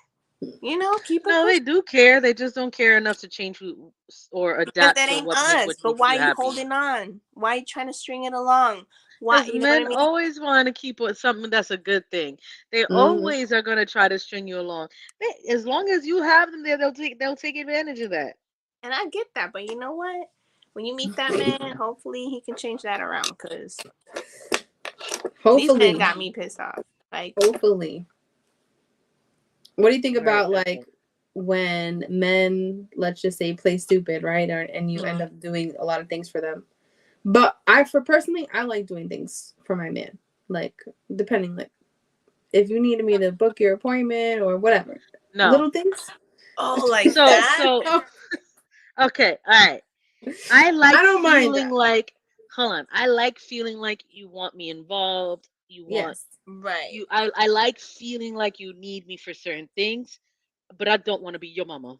keep it. No, they do care. They just don't care enough to change who or Because adapt that to ain't what us. But makes why you are you happy. holding on? Why are you trying to string it along? Why? Because You know what I men mean? always want to keep something that's a good thing. They Mm-hmm. always are going to try to string you along. As long as you have them there, they'll take advantage of that. And I get that, but you know what? When you meet that man, hopefully he can change that around. Because these men got me pissed off. Like, hopefully. What do you think Right, about like when men, let's just say, play stupid, right? And you end up doing a lot of things for them. But personally, I like doing things for my man. Like, depending, like, if you needed me to book your appointment or whatever. No. Little things. Oh, like so that? so okay, all right. I don't mind feeling that. like hold on. I like feeling like you want me involved. You want Yes. Right. I like feeling like you need me for certain things, but I don't want to be your mama.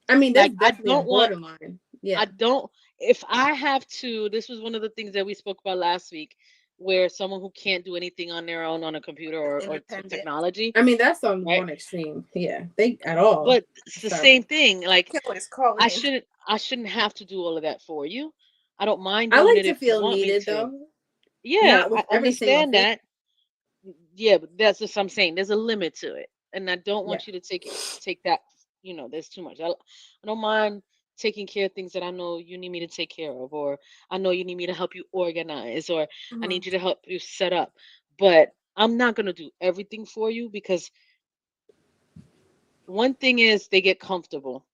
I mean, that's Like I definitely a don't want borderline. Yeah. I don't if I have to this was one of the things that we spoke about last week where someone who can't do anything on their own on a computer or Independent. technology, I mean, that's on right? one extreme. Yeah. They at all. But it's the same thing. Like Always call I in. shouldn't have to do all of that for you. I don't mind I doing like it to if you feel want me needed to. though. Yeah, Not I with every single understand thing. that. Yeah, but that's just what I'm saying. There's a limit to it, and I don't Yeah. want you to take that. There's too much. I don't mind taking care of things that I know you need me to take care of, or I know you need me to help you organize, or I need you to help you set up. But I'm not gonna do everything for you because one thing is they get comfortable,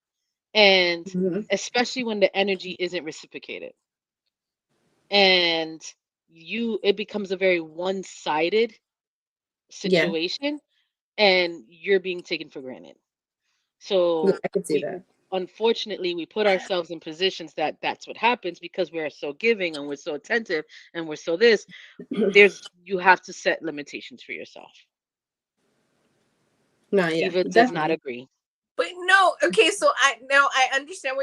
and Mm-hmm. especially when the energy isn't reciprocated, and it becomes a very one-sided Yeah. situation and you're being taken for granted. So I could see that. unfortunately we put ourselves in positions that's what happens because we're so giving and we're so attentive and we're so this. You have to set limitations for yourself. No, yeah, Eva does not definitely. agree. But no, okay, so I understand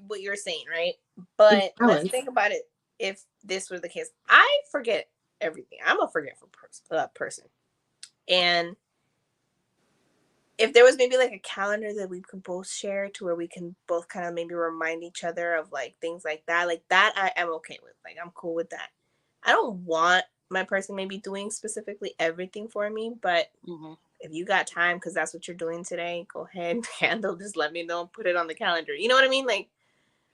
what you're saying, right? But let's think about it. If this were the case, I forget everything. I'm a forgetful person, and if there was maybe like a calendar that we could both share to where we can both kind of maybe remind each other of like things like that I am okay with. Like I'm cool with that. I don't want my person maybe doing specifically everything for me, but if you got time because that's what you're doing today, go ahead and handle. Just let me know and put it on the calendar. You know what I mean? Like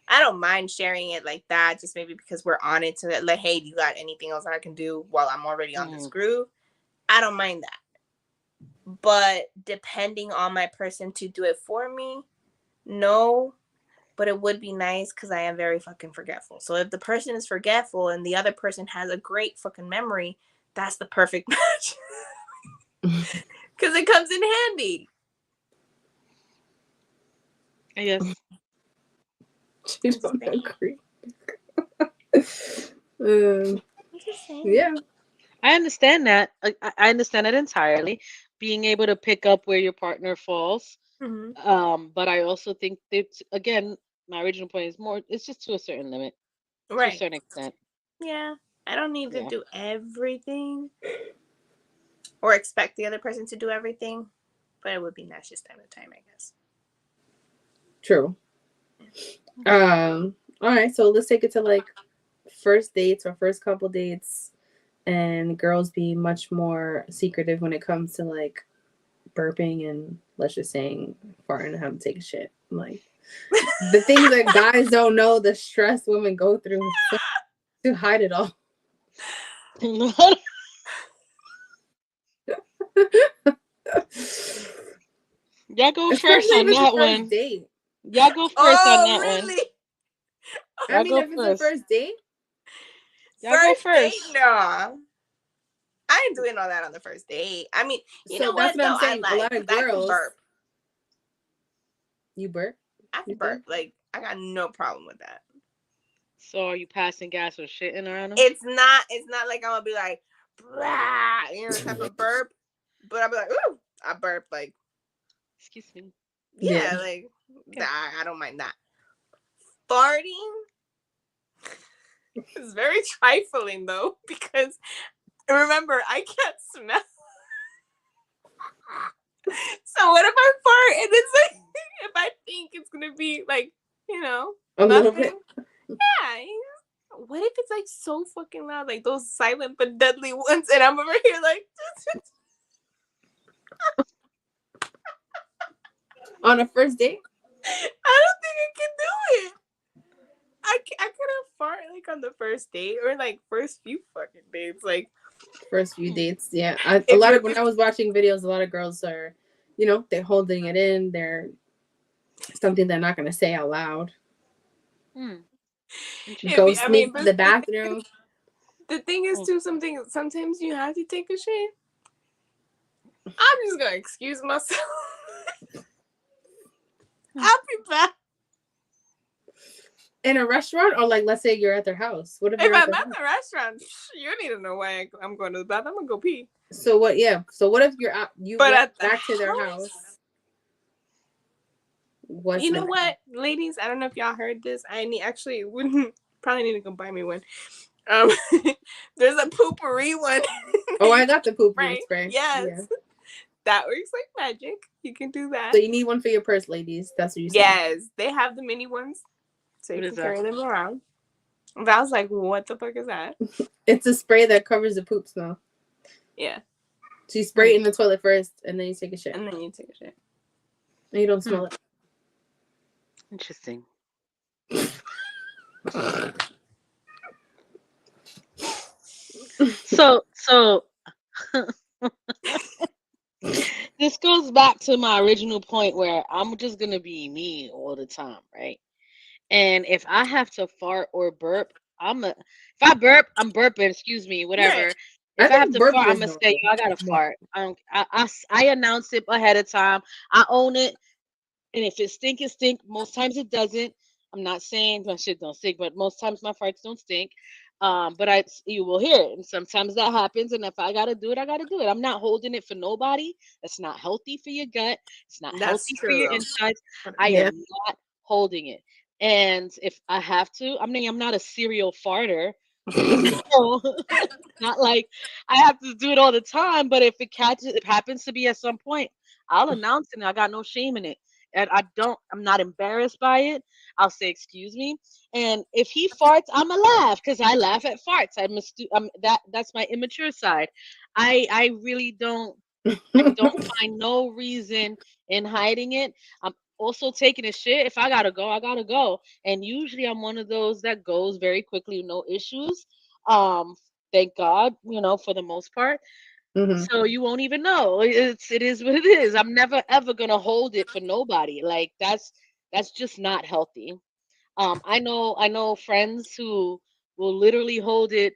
I don't mind sharing it like that, just maybe because we're on it to like, hey, do you got anything else I can do while I'm already on this groove? I don't mind that. But depending on my person to do it for me, no. But it would be nice because I am very fucking forgetful. So if the person is forgetful and the other person has a great fucking memory, that's the perfect match. Because it comes in handy. Yes. She don't agree. Yeah. I understand that. I understand it entirely. Being able to pick up where your partner falls. But I also think that again, my original point is more. It's just to a certain limit, to a certain extent. Yeah, I don't need to do everything or expect the other person to do everything, but it would be nice just time to time, I guess. True. All right, so let's take it to like first dates or first couple dates, and girls be much more secretive when it comes to like burping and let's just saying farting and having to take a shit. Like the things that guys don't know, the stress women go through to hide it all. Y'all go first on that one. Date. Y'all go first on that really? one. I mean, if it's a first date, y'all go first. Date, no. I ain't doing all that on the first date. I mean, you know that's what though? I'm saying. I A lot of girls. I can burp. You burp? I can burp. Like I got no problem with that. So are you passing gas or shitting around them? It's not like I'm gonna be like, blah, type of burp. But I'll be like, ooh, I burp like. Excuse me. Yeah, like I don't mind that. Farting. It's very trifling though, because remember I can't smell. be like, you know, a little nothing. bit. Yeah. What if it's like so fucking loud, like those silent but deadly ones, and I'm over here like on a first date? I don't think I can do it. I couldn't fart like on the first date or like first few fucking dates, like first few dates. Yeah, when I was watching videos, a lot of girls are, you know, they're holding it in. They're something they're not gonna say out loud. Go sneak to the bathroom. The thing is, too, sometimes you have to take a shit. I'm just gonna excuse myself. I'll be back. In a restaurant, or like, let's say you're at their house. What if I'm at the restaurant? You need to know why I'm going to the bathroom. I'm gonna go pee. So what? Yeah. So what if you're out? You went back to their house. You know what, ladies? I don't know if y'all heard this. Actually wouldn't probably need to go buy me one. There's a poopery one. Oh, I got the poopery spray. Yes. Yeah. That works like magic. You can do that. So you need one for your purse, ladies. That's what you said. Yes, they have the mini ones, so you can carry them around. But I was like, what the fuck is that? It's a spray that covers the poop smell. Yeah. So you spray it in the toilet first, and then you take a shit. And then you take a shit. And you don't smell it. Interesting. So this goes back to my original point where I'm just gonna be me all the time, right? And if I have to fart or burp, if I burp, I'm burping. Excuse me, whatever. Yeah. If I have to fart, I'm gonna say, I gotta fart. I announce it ahead of time. I own it, and if it stink, it stink. Most times it doesn't. I'm not saying my shit don't stink, but most times my farts don't stink. But you will hear it, and sometimes that happens. And if I gotta do it, I gotta do it. I'm not holding it for nobody. That's not healthy for your gut. It's not healthy for your insides. I am not holding it. And if I have to, I'm not a serial farter. So, not like I have to do it all the time. But if it happens to be at some point, I'll announce it. And I got no shame in it. And I'm not embarrassed by it. I'll say, excuse me. And if he farts, I'm going to laugh because I laugh at farts. That's my immature side. I really don't find no reason in hiding it. I'm also taking a shit. If I got to go, I got to go. And usually I'm one of those that goes very quickly, no issues. Thank God, for the most part. Mm-hmm. So you won't even know. It is what it is. I'm never ever gonna hold it for nobody. Like that's just not healthy. I know friends who will literally hold it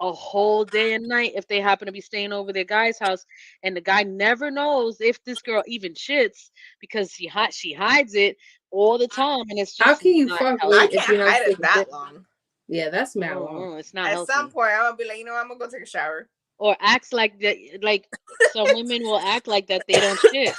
a whole day and night if they happen to be staying over their guy's house, and the guy never knows if this girl even shits because she hides it all the time, and it's just how can you fuck I can't hide it that long. Yeah, that's mad long. It's not at healthy. Some point I'm gonna be like, I'm gonna go take a shower. Or acts like that, like some women will act like that they don't shit.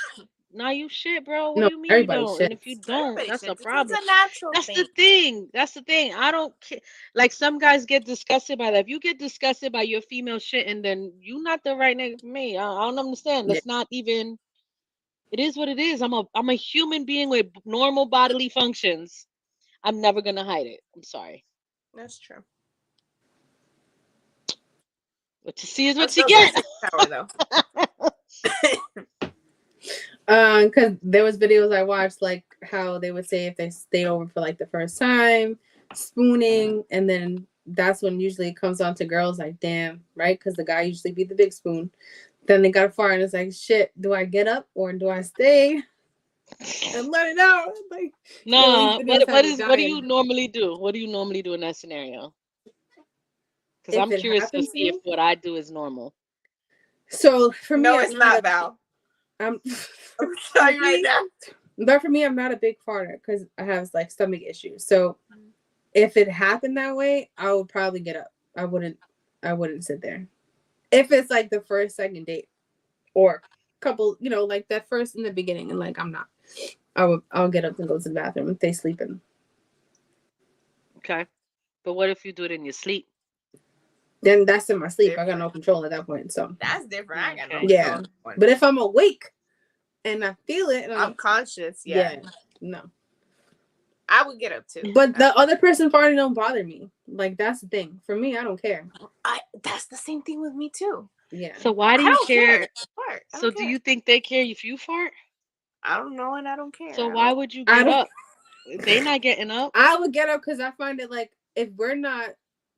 Nah, you shit, bro. What do you mean you don't? Shits. And if you don't, that's a problem. It's a natural thing. That's the thing. I don't care. Like some guys get disgusted by that. If you get disgusted by your female shit, and then you're not the right nigga for me. I don't understand. That's not even. It is what it is. I'm a human being with normal bodily functions. I'm never gonna hide it. I'm sorry. That's true. What you see is what you get. Because there was videos I watched, like how they would say if they stayed over for like the first time, spooning, and then that's when usually it comes on to girls like, damn, right? Because the guy usually be the big spoon. Then they got a fart and it's like, shit, do I get up or do I stay and let it out? Like, nah, what do you normally do? What do you normally do in that scenario? Because I'm curious to see if what I do is normal. So for me, it's not Val. I'm sorry right now. But for me, I'm not a big farter because I have like stomach issues. So if it happened that way, I would probably get up. I wouldn't sit there. If it's like the first, second date, or couple, like that first in the beginning, and like I'm not, I'll get up and go to the bathroom if they sleeping. Okay, but what if you do it in your sleep? Then that's in my sleep. I got no control at that point. So that's different. I got no control. Yeah, but if I'm awake and I feel it, and I'm conscious. Yeah, no. I would get up too. But the other person farting don't bother me. Like, that's the thing. For me, I don't care. That's the same thing with me too. Yeah. So why do you care? Fart. So do you think they care if you fart? I don't know, and I don't care. So why would you get up? They not getting up. I would get up because I find it like if we're not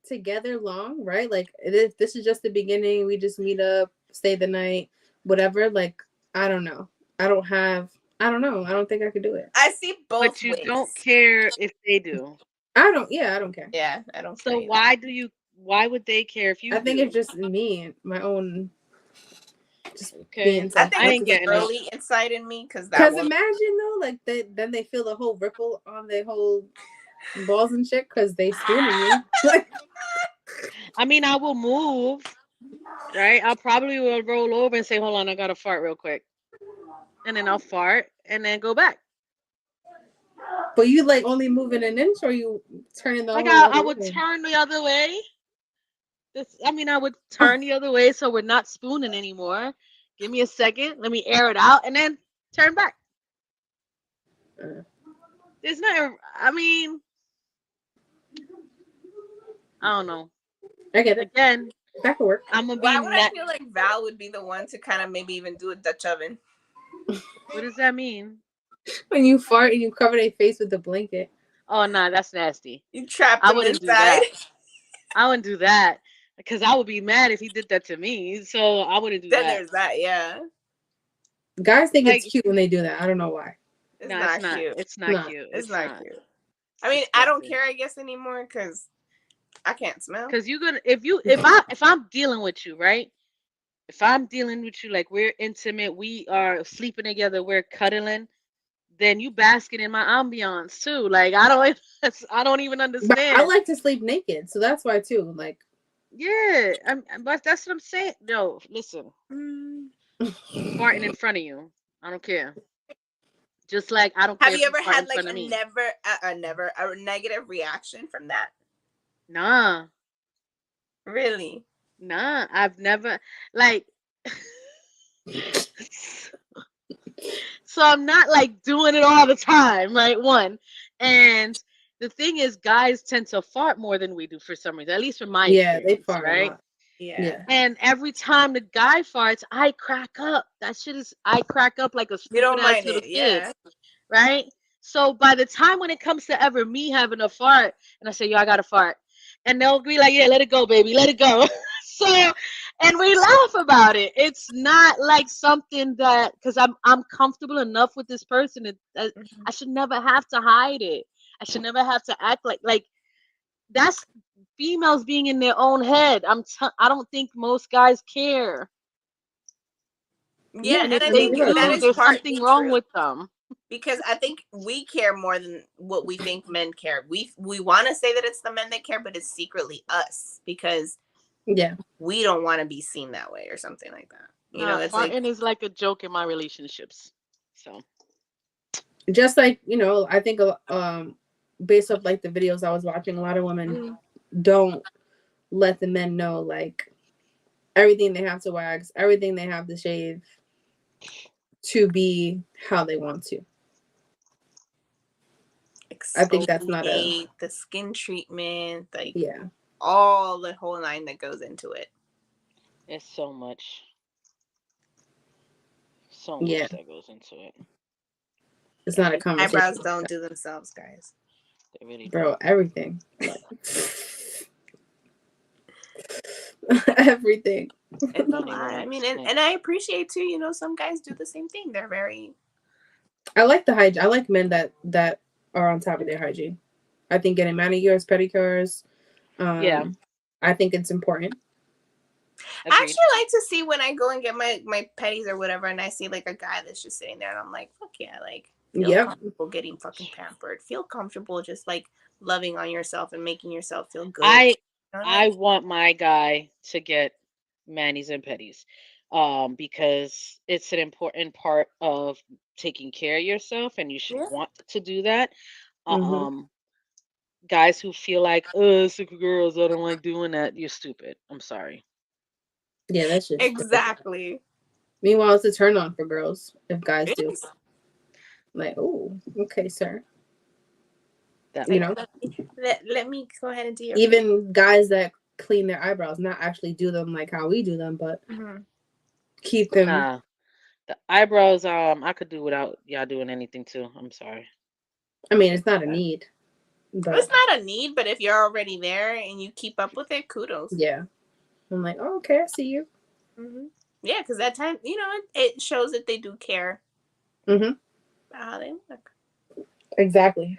together long, right? Like if this is just the beginning, we just meet up, stay the night, whatever. Like I don't know. I don't know. I don't think I could do it. I see both But you don't care if they do. I don't care. Yeah, I don't care. So why would they care if you I think it's just me, my own. Just okay. I think I ain't getting early inside in me because imagine though, like then they feel the whole ripple on their whole balls and shit because they spooning you. I mean, I will move, right? I'll probably will roll over and say, "Hold on, I gotta fart real quick," and then I'll fart and then go back. But you like only moving an inch, or you turning the like whole I would way? Turn the other way. I would turn the other way so we're not spooning anymore. Give me a second. Let me air it out and then turn back. There's not. I mean, I don't know. I get it. Again, that could work. I'm gonna be. Why would I feel like Val would be the one to kind of maybe even do a Dutch oven? What does that mean? When you fart and you cover their face with the blanket. Oh no, that's nasty. You trapped them inside. Do that. I wouldn't do that because I would be mad if he did that to me. So I wouldn't do that. Then there's that, yeah. Guys think it's cute when they do that. I don't know why. It's not cute. It's not cute. It's not cute. I mean, I don't care, I guess, anymore because I can't smell. Because you're gonna if I'm dealing with you, right? If I'm dealing with you like we're intimate, we are sleeping together, we're cuddling, then you basking in my ambiance too. Like I don't even understand. But I like to sleep naked, so that's why too. Like, yeah, but that's what I'm saying. No, listen, farting in front of you, I don't care. Just like I don't care. Have you ever had like a negative reaction from that? Nah. Really? Nah, I've never like. So I'm not like doing it all the time, right? One, and the thing is, guys tend to fart more than we do for some reason. At least from my experience, they fart right? A lot. Yeah. And every time the guy farts, I crack up. I crack up like a stupid ass little kid, right? So by the time when it comes to ever me having a fart, and I say, "Yo, I got to fart," and they'll be like, "Yeah, let it go, baby, let it go." So, and we laugh about it. It's not like something that because I'm comfortable enough with this person. I should never have to hide it. I should never have to act like that's females being in their own head. I don't think most guys care. Yeah, and I think that is there's something wrong with them. Because I think we care more than what we think men care. We want to say that it's the men that care, but it's secretly us because we don't want to be seen that way or something like that. You know, it's farting is like a joke in my relationships. So, just like I think based off like the videos I was watching, a lot of women don't let the men know like everything they have to wax, everything they have to shave to be how they want to. I think that's not the skin treatment, like all the whole line that goes into it. It's so much that goes into it. It's not a conversation. Eyebrows don't do themselves, guys. They really don't. Everything. Everything. It's a lot. I mean, and I appreciate too. Some guys do the same thing. They're very. I like the hygiene. I like men that are on top of their hygiene. I think getting manicures, pedicures. I think it's important. Agreed. I actually like to see when I go and get my pedis or whatever, and I see like a guy that's just sitting there, and I'm like, fuck yeah, like feel comfortable getting fucking pampered. Feel comfortable just like loving on yourself and making yourself feel good. I want my guy to get manis and pedis, because it's an important part of taking care of yourself, and you should want to do that. Guys who feel like, sick of girls, I don't like doing that. You're stupid. I'm sorry. Yeah, that's just exactly. Stupid. Meanwhile, it's a turn on for girls if guys do. Like, oh, okay, sir. Let me go ahead and do your even guys that clean their eyebrows, not actually do them like how we do them, but keep them. Nah, the eyebrows. I could do without y'all doing anything too. I'm sorry. I mean, it's not a need. But it's not a need, but if you're already there and you keep up with it, kudos. Yeah, I'm like, oh, okay, I see you. Yeah, because that time, it shows that they do care. About how they look. Exactly.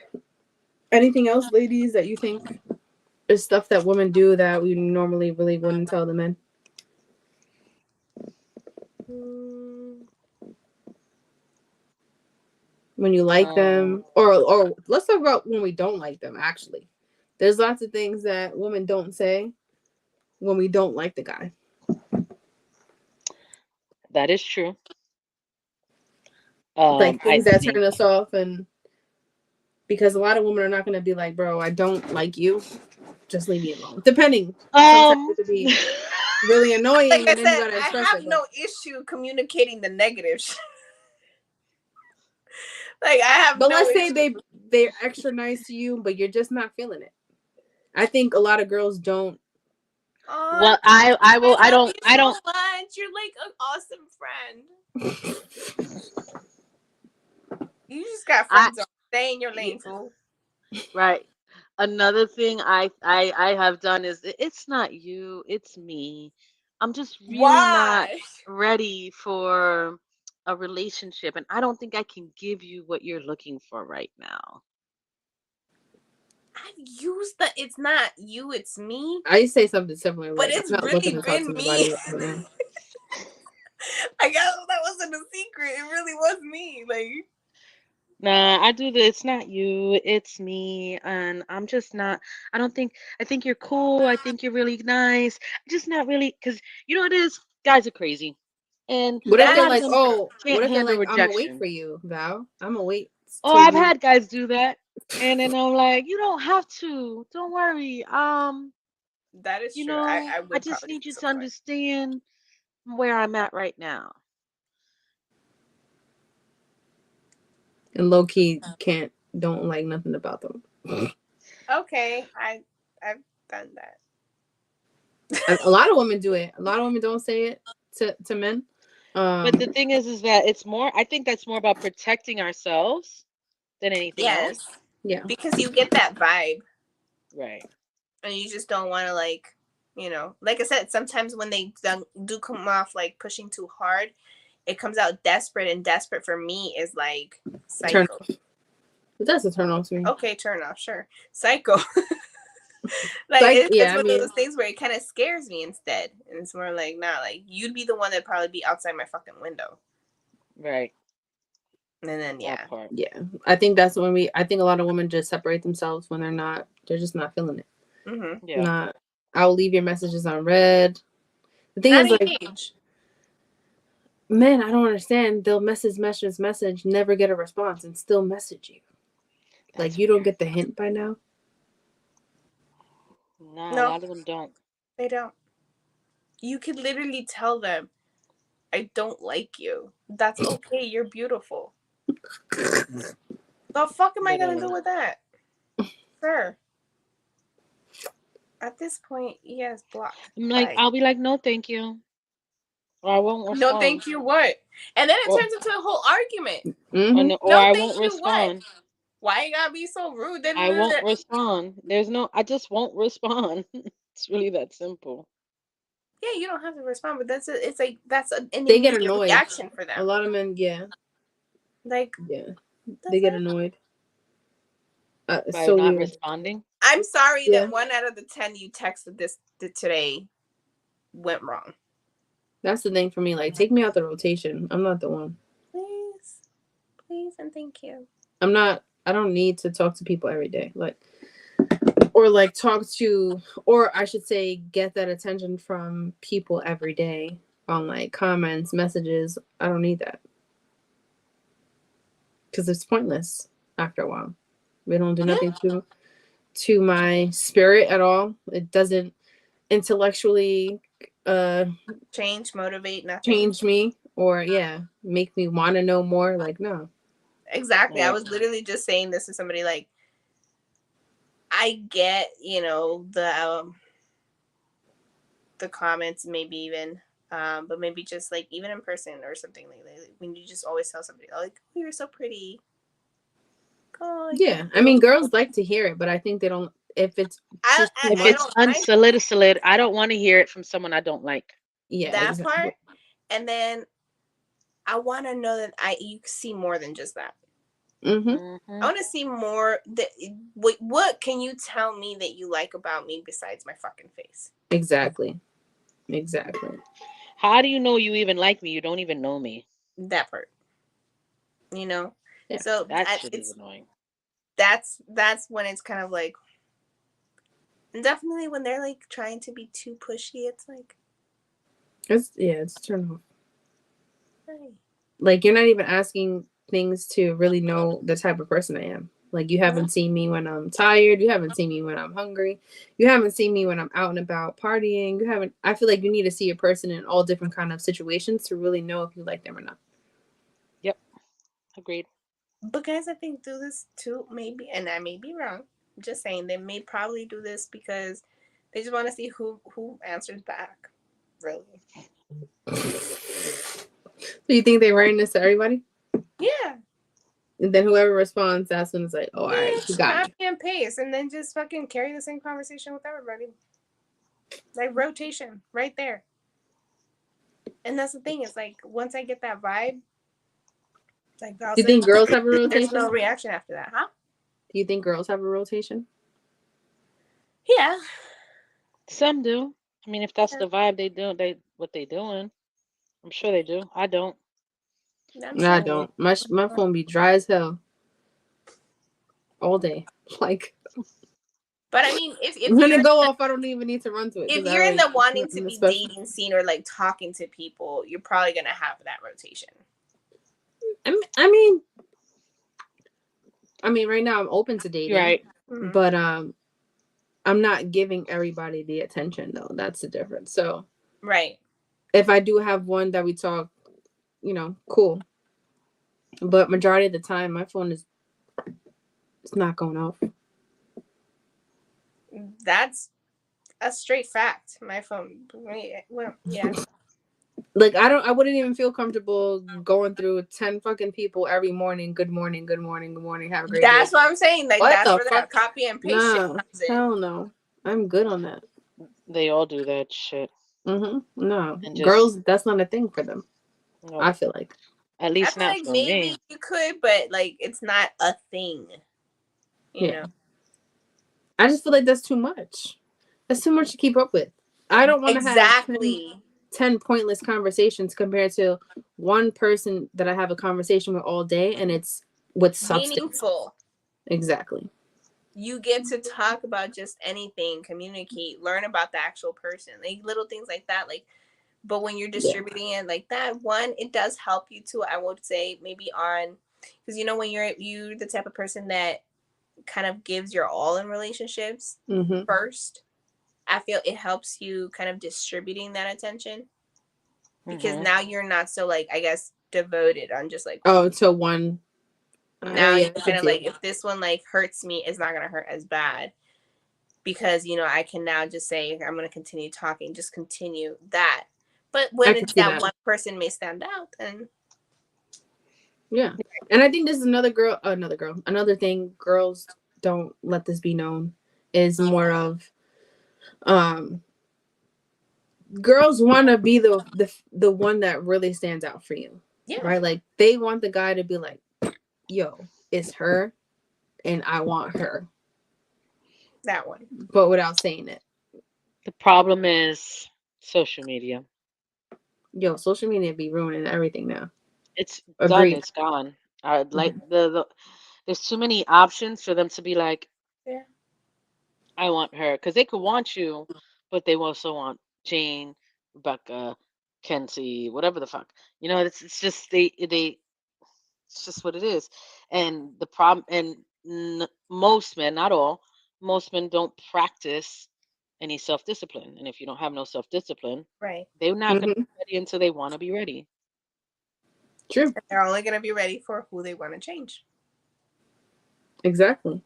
Anything else, ladies, that you think is stuff that women do that we normally really wouldn't tell the men? When you like them, or let's talk about when we don't like them. Actually, there's lots of things that women don't say when we don't like the guy. That is true. Like things that turn us off, and because a lot of women are not going to be like, bro, I don't like you, just leave me alone. Depending, sometimes it could be really annoying. Like and I then said, you gotta express I have no issue communicating the negative. Like I have. But let's say they're extra nice to you, but you're just not feeling it. I think a lot of girls don't. Well, I will. I don't. Much. You're like an awesome friend. You just got friends. Stay in your lane, fool. Right. Another thing I have done is it's not you, it's me. I'm just really not ready for a relationship, and I don't think I can give you what you're looking for right now. I've used the "it's not you, it's me." I say something similar, but like, it's I'm not really looking to talk been to me. right now. I guess that wasn't a secret. It really was me. Like, nah, I do the "it's not you, it's me," and I'm just not. I think you're cool. I think you're really nice. I'm just not really, because you know what it is. Guys are crazy, and what if they're like, can't handle rejection. I'm gonna wait for you, Val. I'm gonna wait. I've had guys do that, and then I'm like, you don't have to. Don't worry. That is true. I just need you to understand where I'm at right now. And low key don't like nothing about them. Okay, I've done that. A lot of women do it. A lot of women don't say it to men. But the thing is that it's more. I think that's more about protecting ourselves than anything else. Yeah, because you get that vibe, right? And you just don't want to like I said, sometimes when they do come off like pushing too hard, it comes out desperate, and desperate for me is like psycho. That's a turn off to me. Okay, turn off, sure. Psycho. It's one of those things where it kind of scares me instead, and it's more like, nah, like you'd be the one that'd probably be outside my fucking window, right? And then yeah, I think that's when I think a lot of women just separate themselves when they're just not feeling it. Yeah, I'll leave your messages unread. The thing is, like, men, I don't understand. They'll message, never get a response, and still message you. Like, you don't get the hint by now? No, a lot of them don't. They don't. You could literally tell them, I don't like you. That's okay. You're beautiful. The fuck am I going to do with that? Sir. At this point, yes, block. I'm like, I'll be like, no, thank you. Or I won't respond. No, thank you, what? And then it turns into a whole argument. Or I won't respond. What? Why you gotta be so rude? I won't respond. I just won't respond. It's really that simple. Yeah, you don't have to respond, but that's an they get annoyed. Reaction for them. A lot of men, they get annoyed. By so not responding. I'm sorry that 1 out of the 10 you texted today went wrong. That's the thing for me. Like, take me out the rotation. I'm not the one. Please, and thank you. I don't need to talk to people every day. Or I should say, get that attention from people every day on like comments, messages. I don't need that. Because it's pointless after a while. We don't do nothing to my spirit at all. It doesn't intellectually motivate, nothing. Change me or make me want to know more. Like, no. Exactly. I was literally just saying this to somebody, like, I get, the comments, maybe even, but maybe just like even in person or something like that. When you just always tell somebody like, oh, "You're so pretty." Oh, like, yeah, I mean, girls like to hear it, but I think they don't. If it's unsolicited, I don't want to hear it from someone I don't like. Yeah, that exactly. Part, and then I want to know that you see more than just that. Mm-hmm. I want to see more. What can you tell me that you like about me besides my fucking face? Exactly. How do you know you even like me? You don't even know me. That part. Yeah. So that shit is annoying. That's when it's kind of like, definitely when they're like trying to be too pushy, it's like, it's turn off. Right. Like, you're not even asking things to really know the type of person I am. Like, you haven't seen me when I'm tired. You haven't seen me when I'm hungry. You haven't seen me when I'm out and about partying. I feel like you need to see a person in all different kind of situations to really know if you like them or not. Yep. Agreed. But guys, I think do this too, maybe, and I may be wrong. I'm just saying they may probably do this because they just want to see who answers back. Really. So you think they're writing this to everybody? Yeah. And then whoever responds, that's when it's like, oh, all right, you got copy and paste, and then just fucking carry the same conversation with everybody. Like rotation, right there. And that's the thing, is like, once I get that vibe, like, do you think girls have a rotation? There's no reaction after that, huh? Do you think girls have a rotation? Yeah. Some do. I mean, if that's the vibe they do, what they doing. I'm sure they do. I don't. I don't. My phone be dry as hell all day. Like, but I mean, if when it go off, I don't even need to run to it. If you're in the wanting to be dating scene or like talking to people, you're probably gonna have that rotation. I mean, right now I'm open to dating, right? Mm-hmm. But I'm not giving everybody the attention though. That's the difference. So, right. If I do have one that we talk, cool. But majority of the time, my phone it's not going off. That's a straight fact. My phone, well, yeah. Like, I wouldn't even feel comfortable going through 10 fucking people every morning. Good morning, good morning, good morning. Have a great day. That's what I'm saying. Like, that's where that copy and paste shit comes in. Hell no. I'm good on that. They all do that shit. Mm-hmm. No. Girls, that's not a thing for them. No. I feel like. At least not like for maybe me. You could, but like, it's not a thing. You know? I just feel like that's too much. That's too much to keep up with. I don't want to have 10 pointless conversations compared to one person that I have a conversation with all day, and it's with substance. Meaningful. Exactly. You get to talk about just anything, communicate, learn about the actual person, like little things like that. Like, but when you're distributing it like that, one, it does help you too. I would say maybe on, because when you're the type of person that kind of gives your all in relationships first, I feel it helps you kind of distributing that attention, because now you're not so, like, I guess, devoted on just like, to one. Now you're kind of like, if this one like hurts me, it's not gonna hurt as bad, because I can now just say I'm gonna continue talking, just continue that. But when it's that one person may stand out, then yeah. And I think this is another thing girls don't let this be known is more of girls want to be the one that really stands out for you. Yeah. Right? Like, they want the guy to be like, yo, it's her and I want her. That one. But without saying it. The problem is social media. Yo, social media be ruining everything now. It's done. It's gone. Like there's too many options for them to be like, yeah, I want her, because they could want you, but they also want Jane, Rebecca, Kenzie, whatever the fuck. It's just it's just what it is. And the problem, and most men, not all, most men don't practice any self-discipline. And if you don't have no self-discipline, right, they're not going to be ready until they want to be ready. True. They're only going to be ready for who they want to change. Exactly.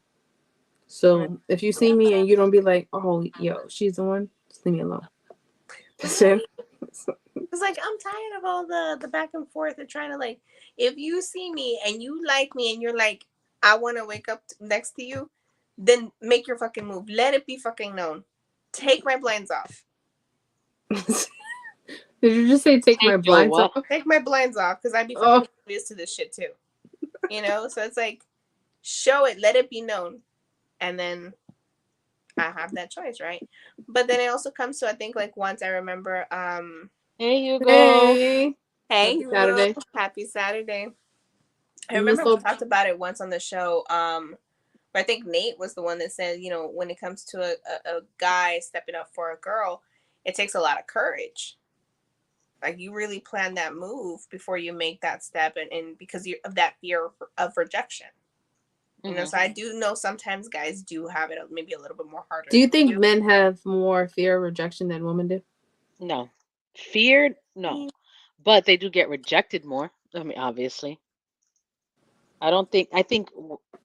So if you see me and you don't be like, oh, yo, she's the one, just leave me alone. It's like I'm tired of all the back and forth of trying to like. If you see me and you like me and you're like, I want to wake up next to you, then make your fucking move. Let it be fucking known. Take my blinds off. Did you just say take my blinds off? Take my blinds off, because I'd be fucking oblivious to this shit too. You know, so it's like, show it, let it be known, and then I have that choice, right? But then it also comes to, I think, like once I remember, Hey, you go. Hey, Happy Saturday. Happy Saturday. I remember we talked about it once on the show. But I think Nate was the one that said, you know, when it comes to a guy stepping up for a girl, it takes a lot of courage. Like, you really plan that move before you make that step, and because of that fear of rejection. You know, so I do know sometimes guys do have it maybe a little bit more harder. Do you think men have more fear of rejection than women do? No. Fear? No. But they do get rejected more. I mean, obviously. I think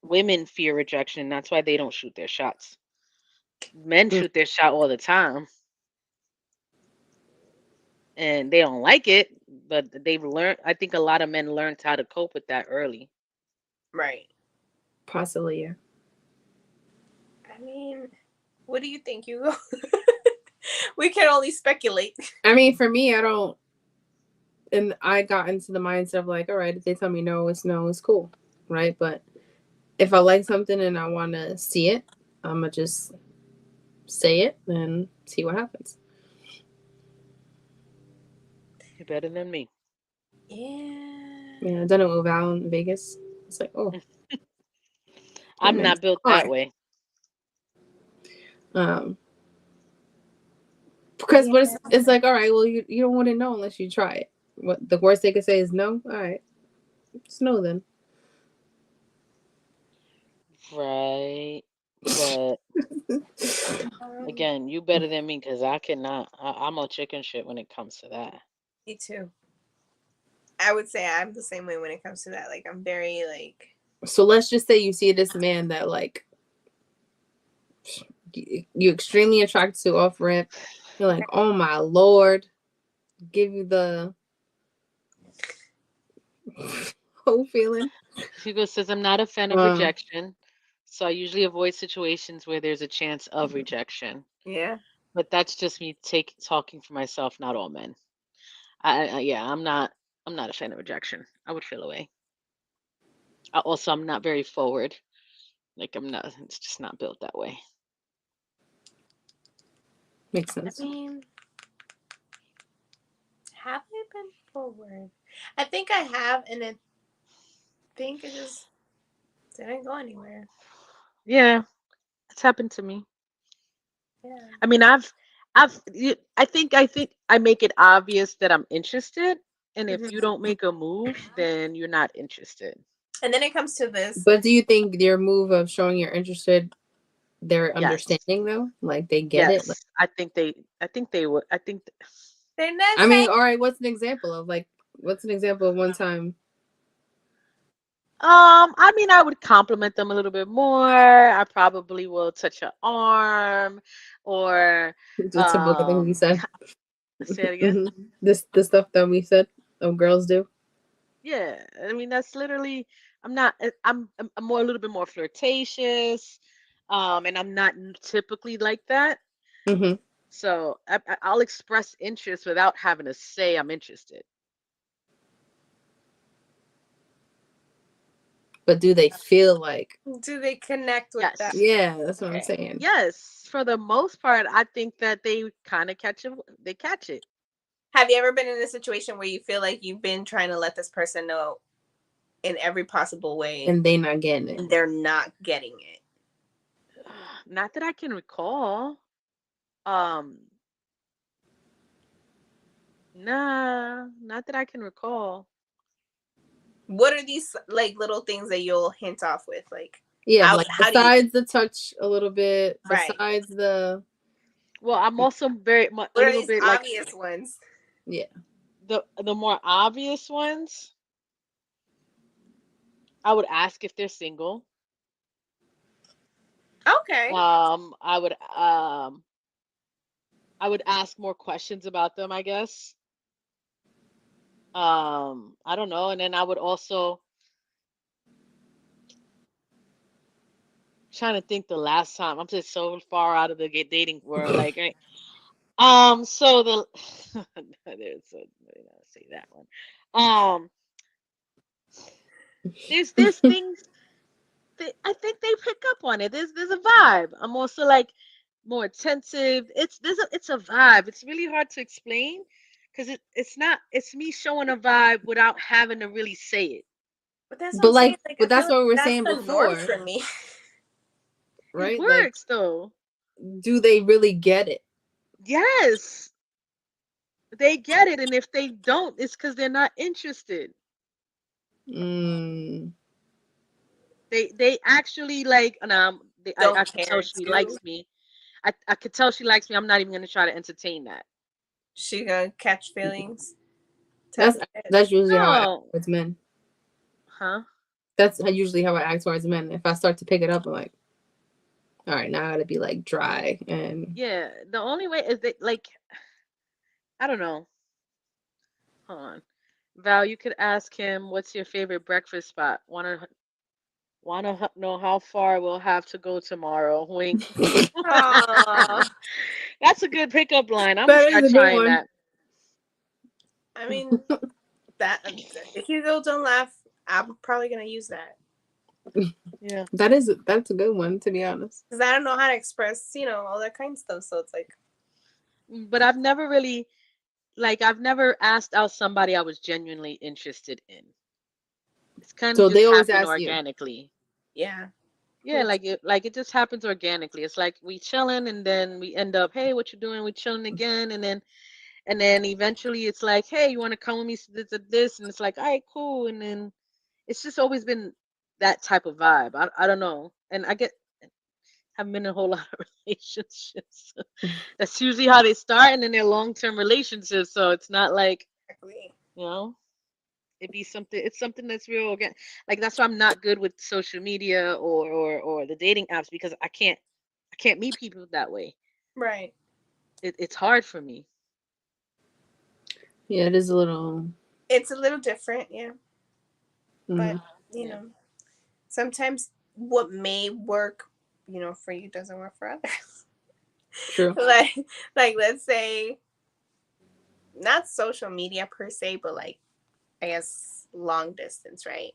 women fear rejection. That's why they don't shoot their shots. Men shoot their shot all the time. And they don't like it, but they've learned. I think a lot of men learned how to cope with that early. Right. Possibly, yeah. I mean, what do you think, Hugo? We can only speculate. I mean, for me, I don't. And I got into the mindset of like, all right, if they tell me no, it's cool, right? But if I like something and I want to see it, I'm gonna just say it and see what happens. You're better than me. Yeah, I done it with Val in Vegas. It's like, oh, I'm not built that way. Because what it's like, all right, well, you don't want to know unless you try it. What the worst they could say is no. All right, it's no then. Right, but again, you better than me because I cannot. I'm a chicken shit when it comes to that. Me too. I would say I'm the same way when it comes to that. Like, I'm very like. So let's just say you see this man that like you're extremely attracted to off rip. You're like, oh my lord, give you the whole feeling. Hugo says I'm not a fan of rejection, so I usually avoid situations where there's a chance of rejection. Yeah. But that's just me talking for myself, not all men. I'm not a fan of rejection. I would feel away. Also, I'm not very forward. Like, I'm not. It's just not built that way. Makes sense. I mean, have I been forward? I think I have, and I think it just didn't go anywhere. Yeah, it's happened to me. Yeah. I mean, I think I make it obvious that I'm interested, and if you don't make a move, then you're not interested. And then it comes to this. But do you think your move of showing you're interested, they're understanding though? Like they get it? Like, I think they would. I think they're not. I mean, all right, what's an example of one time? I mean, I would compliment them a little bit more. I probably will touch her arm, or The typical thing we said. Say it again. The stuff that we said girls do. Yeah, I mean that's literally. I'm more a little bit more flirtatious, and I'm not typically like that. So I'll express interest without having to say I'm interested. But do they feel like? Do they connect with that? Yeah, that's what I'm saying. Yes, for the most part, I think that they kind of catch it. They catch it. Have you ever been in a situation where you feel like you've been trying to let this person know in every possible way, and they're not getting it? And they're not getting it. Not that I can recall. Nah, not that I can recall. What are these like little things that you'll hint off with? Like, yeah, like besides the touch a little bit, right. Besides the. Well, I'm also very much a little bit like obvious ones. Yeah. The more obvious ones, I would ask if they're single. Okay. I would ask more questions about them, I guess. I don't know, and then I would also trying to think the last time. I'm just so far out of the dating world. Like, so the there's so let me not say that one. There's things that I think they pick up on it. There's a vibe. I'm also like more attentive. It's a vibe. It's really hard to explain because it's not. It's me showing a vibe without having to really say it. But that's what I'm saying. Like, but that's what we were that's saying the before. norm for me. Right? It works though. Do they really get it? Yes. They get it, and if they don't, it's because they're not interested. Mm. They actually like, and I could tell she likes me. I could tell she likes me. I'm not even gonna try to entertain that. She gonna catch feelings. That's usually how I act towards men. Huh? That's usually how I act towards men. If I start to pick it up, I'm like, all right, now I gotta be like dry and. Yeah, the only way is that, like, I don't know. Hold on, Val. You could ask him, "What's your favorite breakfast spot?" Wanna know how far we'll have to go tomorrow? Wink. That's a good pickup line. I'm gonna start trying that. I mean, that Hugo, don't laugh. I'm probably gonna use that. Yeah, that's a good one, to be honest. Because I don't know how to express, all that kind of stuff. So it's like. But I've never really, I've never asked out somebody I was genuinely interested in. It's kind of just happened organically. Yeah. Yeah, it just happens organically. It's like we chilling, and then we end up, hey, what you doing? We chilling again, and then eventually it's like, hey, you want to come with me to this, and it's like, all right, cool, and then it's just always been that type of vibe. I don't know, and haven't been in a whole lot of relationships. That's usually how they start, and then they're long-term relationships. So it's not like, it'd be something. It's something that's real again. Like, that's why I'm not good with social media or the dating apps, because I can't meet people that way. Right. It's hard for me. Yeah, it is a little. It's a little different, yeah. Mm-hmm. But sometimes what may work, for you doesn't work for others. True. like let's say, not social media per se, but like, I guess long distance, right?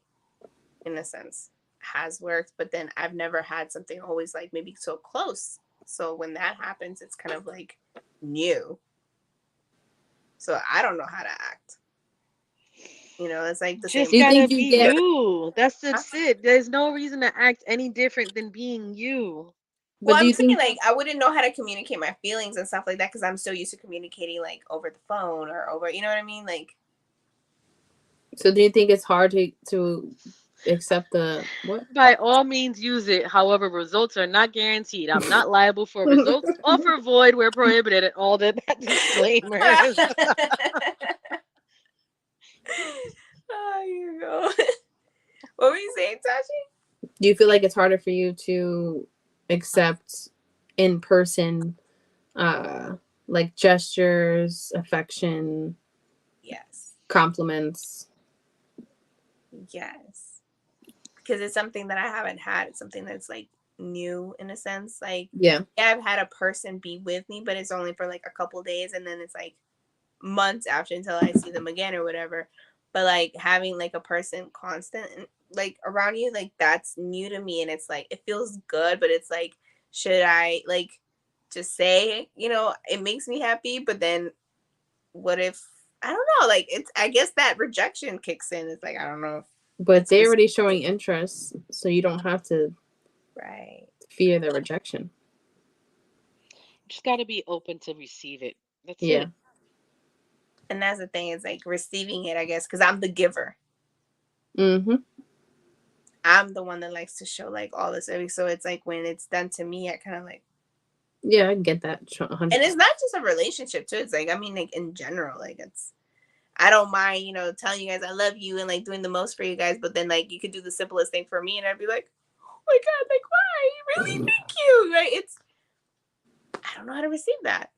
In a sense, has worked, but then I've never had something always like maybe so close. So when that happens, it's kind of like new. So I don't know how to act. It's like the just same. Gotta be you. That's it. There's no reason to act any different than being you. Well, I'm saying, like, I wouldn't know how to communicate my feelings and stuff like that because I'm so used to communicating like over the phone or over, you know what I mean? Like. So do you think it's hard to accept the what? By all means, use it. However, results are not guaranteed. I'm not liable for results or for void where prohibited, and all that disclaimers. Oh, you go. What were you saying, Tashi? Do you feel like it's harder for you to accept in person, like gestures, affection? Yes. Compliments? Yes. Because it's something that I haven't had. It's something that's like new in a sense. Like, yeah, I've had a person be with me, but it's only for like a couple days, and then it's like months after until I see them again or whatever. But like having like a person constant and like around you, like that's new to me, and it's like it feels good, but it's like, should I like just say, it makes me happy, but then what if, I don't know, like, it's, I guess that rejection kicks in. It's like, I don't know. But they're already showing interest, so you don't have to fear the rejection. Just got to be open to receive it. That's it. And that's the thing, is like receiving it, I guess, because I'm the giver. Mm-hmm. I'm the one that likes to show like all this every, so it's like when it's done to me, I kind of like. Yeah, I get that. 100%. And it's not just a relationship too. It's like, I mean, like in general, like I don't mind, telling you guys I love you and like doing the most for you guys, but then like you could do the simplest thing for me and I'd be like, my God, like why? Really? Thank you. Right? I don't know how to receive that.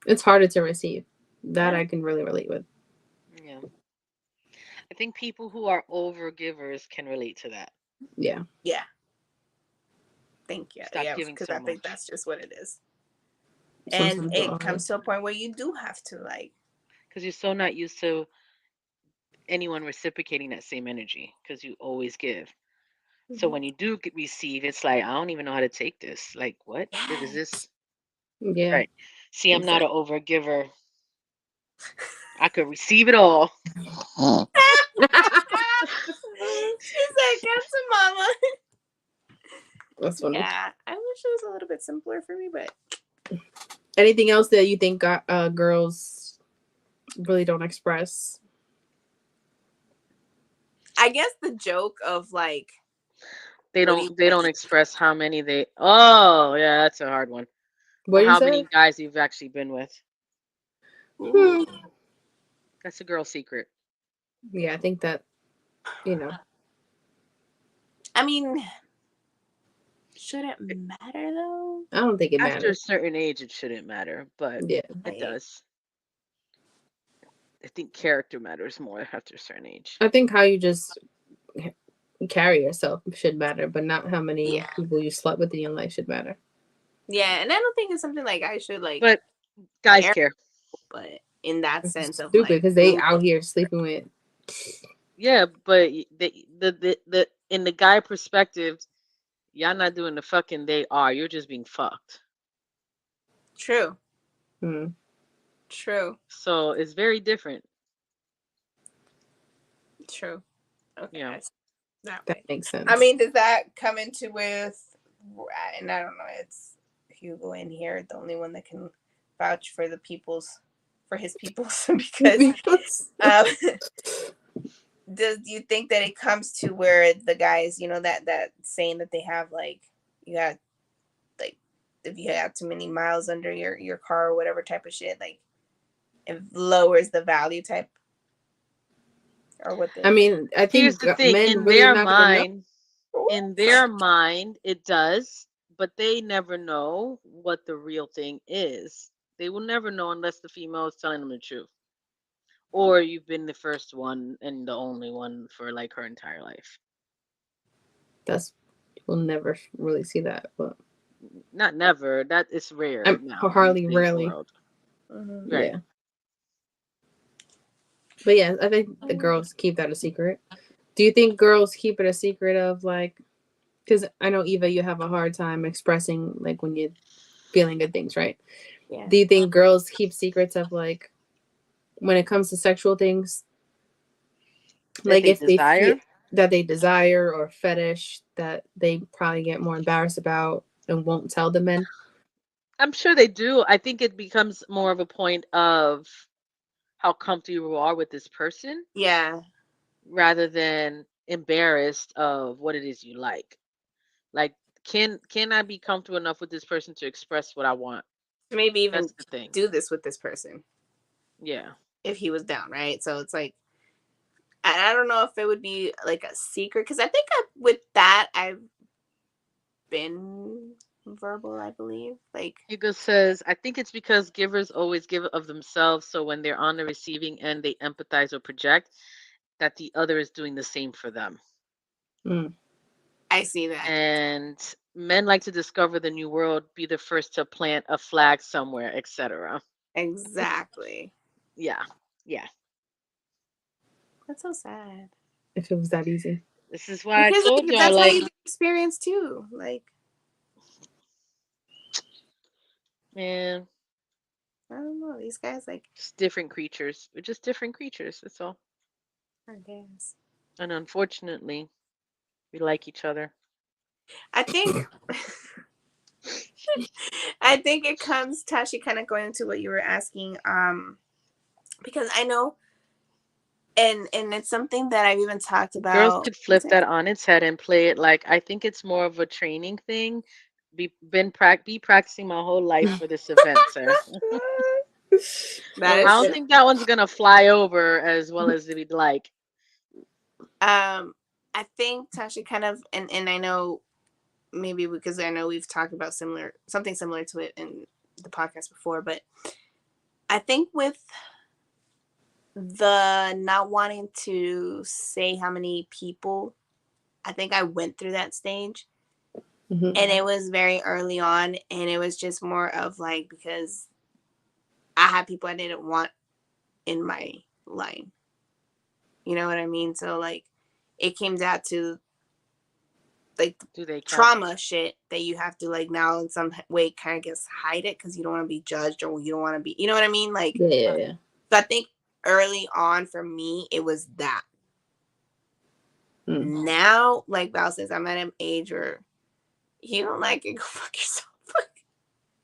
It's harder to receive. That I can really relate with. Yeah. I think people who are over givers can relate to that. Yeah. Yeah. Thank you. Stop Yeah, giving because so I think much. that's just what it is. Sometimes And it comes to a point where you do have to like, because you're so not used to anyone reciprocating that same energy because you always give. So when you do receive, it's like I don't even know how to take this. Like what is this? Yeah. Right. See, I'm not an over giver. I could receive it all. she said, "Get some mama." That's funny. Yeah, I wish it was a little bit simpler for me, but anything else that you think girls really don't express? I guess the joke of like they don't express how many they. Oh yeah, that's a hard one. What Or do you how say? many guys you've actually been with. That's a girl secret. Yeah, I think that I mean, should it matter though? I don't think it After matters. a certain age, it shouldn't matter, but yeah, it does. I think character matters more after a certain age. I think how you just carry yourself should matter, but not how many people you slept with in your life should matter. Yeah, and I don't think it's something like I should like. But guys care. But in that sense of stupid like, because they out here sleeping with. Yeah, but the in the guy perspective, y'all not doing the fucking. They are. You're just being fucked. True. Hmm. True. So it's very different. True. Okay. Yeah. That makes sense. I mean, does that come into with? And I don't know. It's Hugo in here, the only one that can vouch for the people's, for his people's, because do you think that it comes to where the guys, you know, that saying that they have like you got like if you have too many miles under your car or whatever type of shit, like it lowers the value type or what? I mean, I think here's the thing: men in really their not mind, it does, but they never know what the real thing is. They will never know unless the female is telling them the truth, or you've been the first one and the only one for like her entire life. We'll never really see that, but not never. That is rare now. Hardly, rarely. Mm-hmm. Right. Yeah. But yeah, I think the girls keep that a secret. Do you think girls keep it a secret of like, because I know Eva, you have a hard time expressing like when you're feeling good things, right? Yeah. Do you think girls keep secrets of like when it comes to sexual things, like if they feel that they desire or fetish that they probably get more embarrassed about and won't tell the men? I'm sure they do. I think it becomes more of a point of how comfortable you are with this person. Yeah. Rather than embarrassed of what it is you like. Like, can I be comfortable enough with this person to express what I want? Maybe even That's the thing. do this with this person. Yeah. If he was down, right? So it's like, I don't know if it would be like a secret because I think with that I've been verbal, I believe. Like Hugo says, I think it's because givers always give of themselves, so when they're on the receiving end, they empathize or project that the other is doing the same for them. I see that. And men like to discover the new world, be the first to plant a flag somewhere, etc. Exactly. Yeah. Yeah. That's so sad. If it was that easy. This is why I told y'all, that's like, how you experience too. Like, man, I don't know. These guys, like, just different creatures. We're just different creatures. That's all. I guess. And unfortunately, we like each other. I think. I think it comes, Tashi, kind of going into what you were asking, because I know, and it's something that I've even talked about. Girls could flip that on its head and play it like, I think it's more of a training thing. Be practicing my whole life for this event, sir. I don't think that one's gonna fly over as well as we'd like. I think Tasha kind of, and I know maybe because I know we've talked about something similar to it in the podcast before, but I think with the not wanting to say how many people, I think I went through that stage. Mm-hmm. And it was very early on, and it was just more of like, because I had people I didn't want in my line. You know what I mean? So like, it came down to like trauma shit that you have to like now in some way kind of just hide it because you don't want to be judged, or you don't want to be, you know what I mean? Like, yeah. So I think early on for me, it was that. Now, like Val says, I'm at an age where you don't like it, go fuck yourself.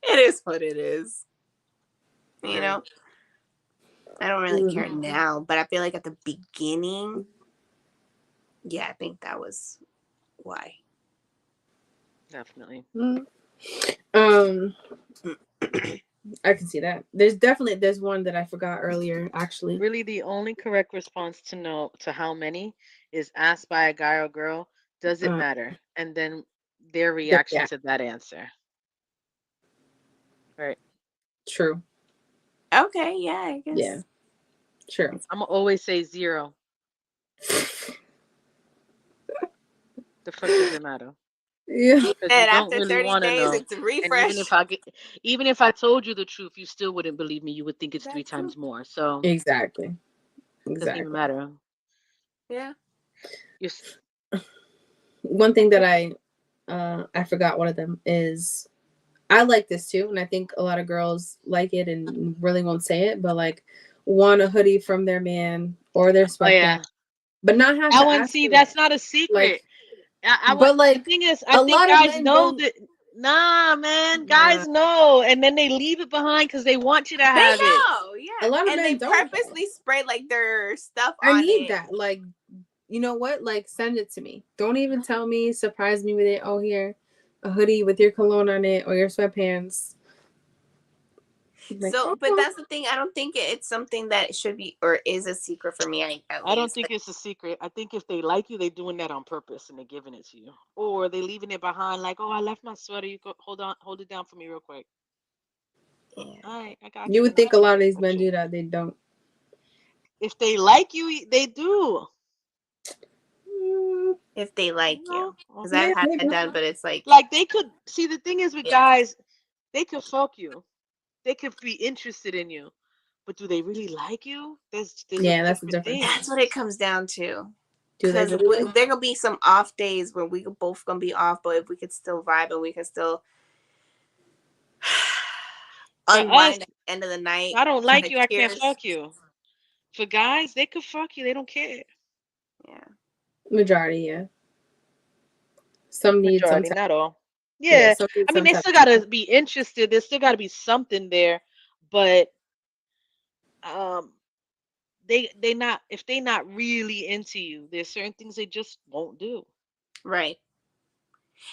It is what it is. You know? I don't really care now, but I feel like at the beginning, yeah, I think that was why. Definitely. I can see that. There's one that I forgot earlier, actually. Really, the only correct response to how many is asked by a guy or girl, does it matter? And then their reaction to that answer. Right. True. Okay, yeah, I guess. Yeah. True. I'm gonna always say 0. The fuck does it matter? Yeah. And after 30 days, it's a refresh. And even if I told you the truth, you still wouldn't believe me. You would think it's 3 times more. So exactly. Doesn't even matter. Yeah. One thing that I forgot one of them is, I like this too, and I think a lot of girls like it and really won't say it, but like want a hoodie from their man or their sweatpants, but not have to ask. See, that's not a secret. Like, but like the thing is, I think guys know that. Nah, man, guys know, and then they leave it behind because they want you to have it. They know, yeah. A lot of men they don't purposely spray like their stuff on it. I need that. Like, you know what? Like, send it to me. Don't even tell me. Surprise me with it. Oh, here, a hoodie with your cologne on it or your sweatpants. Like, but that's the thing. I don't think it's something that should be or is a secret for me. I don't think it's a secret. I think if they like you, they're doing that on purpose and they're giving it to you, or they're leaving it behind. Like, oh, I left my sweater. You go, hold it down for me real quick. Yeah. All right, I got you. You would think a lot of these men do that. They don't. If they like you, they do. If they like you, because I've had that done, but it's like they could see. The thing is with guys, they could fuck you. They could be interested in you, but do they really like you? There's that's the difference. That's what it comes down to. Because there gonna be some off days where we both gonna be off, but if we could still vibe and we can still unwind at the end of the night. I don't like you. I can't fuck you. For guys, they could fuck you. They don't care. Yeah. Majority, yeah. Some need some time. Not all. Yeah. I mean, they still gotta be interested. There still gotta be something there, but they not, if they not really into you, there's certain things they just won't do. Right.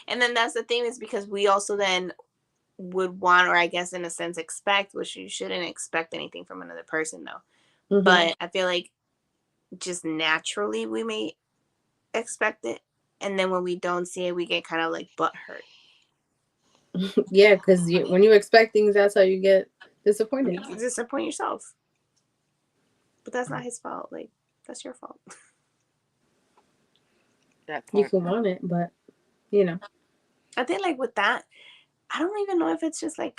And then that's the thing, is because we also then would want, or I guess in a sense expect, which you shouldn't expect anything from another person though. Mm-hmm. But I feel like just naturally we may expect it, and then when we don't see it, we get kind of like butthurt. Yeah, because when you expect things, that's how you get disappointed. You disappoint yourself. But that's not his fault. Like, that's your fault. You can want it, but you know. I think like with that, I don't even know if it's just like,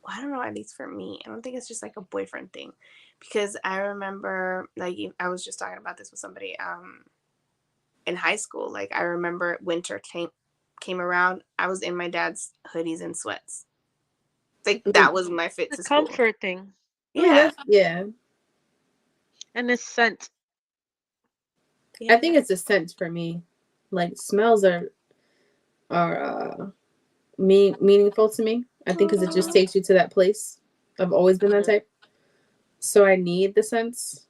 well, I don't know, at least for me, I don't think it's just like a boyfriend thing, because I remember, like, I was just talking about this with somebody in high school. Like, I remember winter came around, I was in my dad's hoodies and sweats. Like, that was my fit to school. Comfort thing. Yeah. Yeah. And the scent. Yeah. I think it's a scent for me. Like, smells are meaningful to me. I think because it just takes you to that place. I've always been that type. So I need the scents,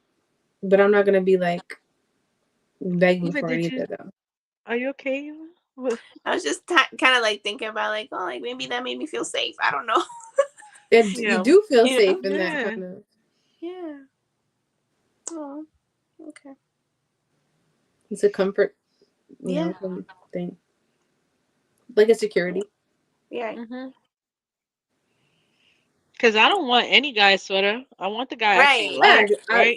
but I'm not gonna be like begging for it either, though. Are you okay? I was just kind of like thinking about like, oh, like maybe that made me feel safe. I don't know. You do feel safe in that kind of. Yeah. Oh, okay. It's a comfort, thing. Like a security. Yeah. Because I don't want any guy's sweater. I want the guy I actually like, right?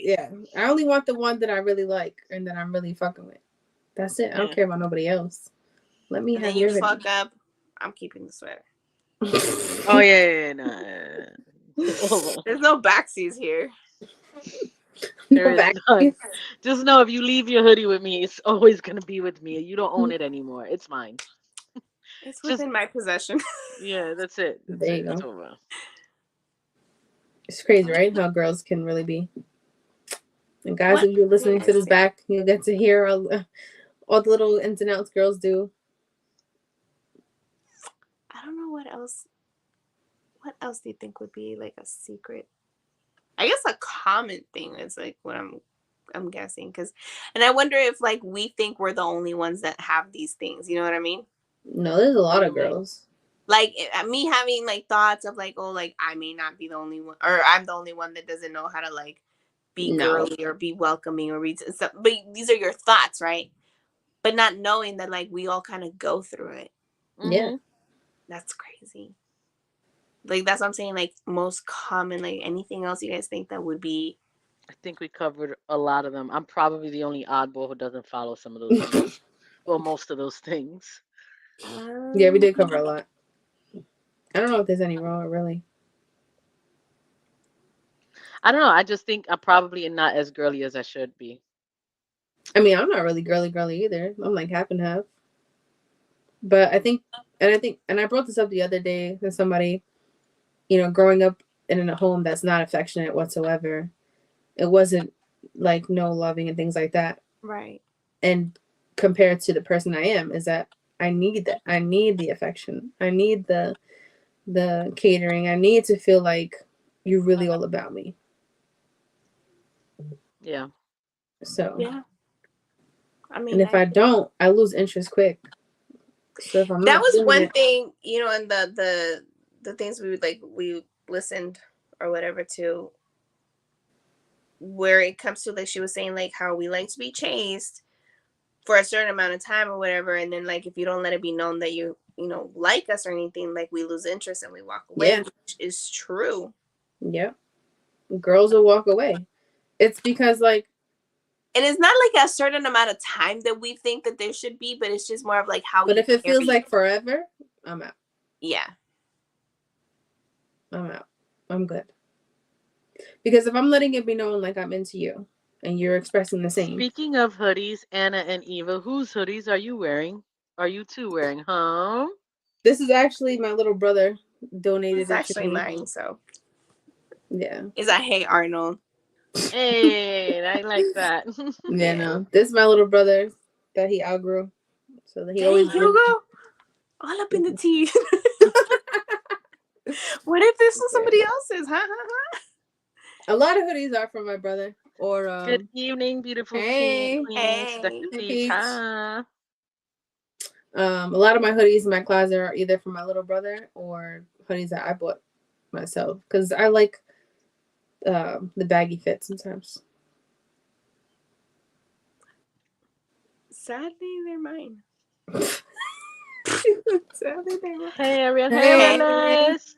I only want the one that I really like and that I'm really fucking with. That's it. I don't care about nobody else. Let me have your hoodie. Fuck up. I'm keeping the sweater. Oh yeah, no. There's no backsies here. There is none. Just know if you leave your hoodie with me, it's always gonna be with me. You don't own it anymore. It's mine. It's within my possession. Yeah, that's it. There you go. It's over. It's crazy, right? How girls can really be. And guys, if you're listening to this back, you'll get to hear all the little ins and outs girls do. I don't know what else. What else do you think would be like a secret? I guess a common thing is like what I'm guessing, and I wonder if like we think we're the only ones that have these things. You know what I mean? No, there's a lot of girls. Like me having like thoughts of like, oh, like I may not be the only one, or I'm the only one that doesn't know how to like be girly or be welcoming or read stuff. But these are your thoughts, right? But not knowing that like we all kind of go through it. Yeah, that's crazy. Like that's what I'm saying. Like most common, like anything else you guys think that would be? I think we covered a lot of them. I'm probably the only oddball who doesn't follow some of those things. Well, most of those things. Yeah, we did cover a lot. I don't know if there's any wrong, really. I don't know. I just think I'm probably not as girly as I should be. I mean, I'm not really girly either. I'm like half and half. But I think, and I brought this up the other day to somebody, growing up in a home that's not affectionate whatsoever. It wasn't like no loving and things like that. Right. And compared to the person I am, is that I need that. I need the affection. I need the catering. I need to feel like you're really all about me. Yeah. So. Yeah. I mean, and if I don't, I lose interest quick. So if I'm that was one thing, and the things we listened or whatever to, where it comes to like she was saying like how we like to be chased for a certain amount of time or whatever, and then like if you don't let it be known that you like us or anything, like we lose interest and we walk away, which is true. Yeah, girls will walk away. It's because like. And it's not like a certain amount of time that we think that there should be, but it's just more of like how. But if it feels like forever, I'm out. Yeah. I'm out. I'm good. Because if I'm letting it be known like I'm into you and you're expressing the same. Speaking of hoodies, Anna and Eva, whose hoodies are you wearing? Are you two wearing, huh? This is actually my little brother donated it's actually mine, so. Yeah. Is that Hey Arnold? Hey, I like that. Yeah, no. This is my little brother that he outgrew. So that he always Hugo, all up in the tea. What if this was somebody else's? A lot of hoodies are from my brother. Or good evening, beautiful queens. A lot of my hoodies in my closet are either from my little brother or hoodies that I bought myself because I like the baggy fit sometimes. Sadly, they're mine. Sadly, they're mine. Hey, Ariel. Hey, Relis.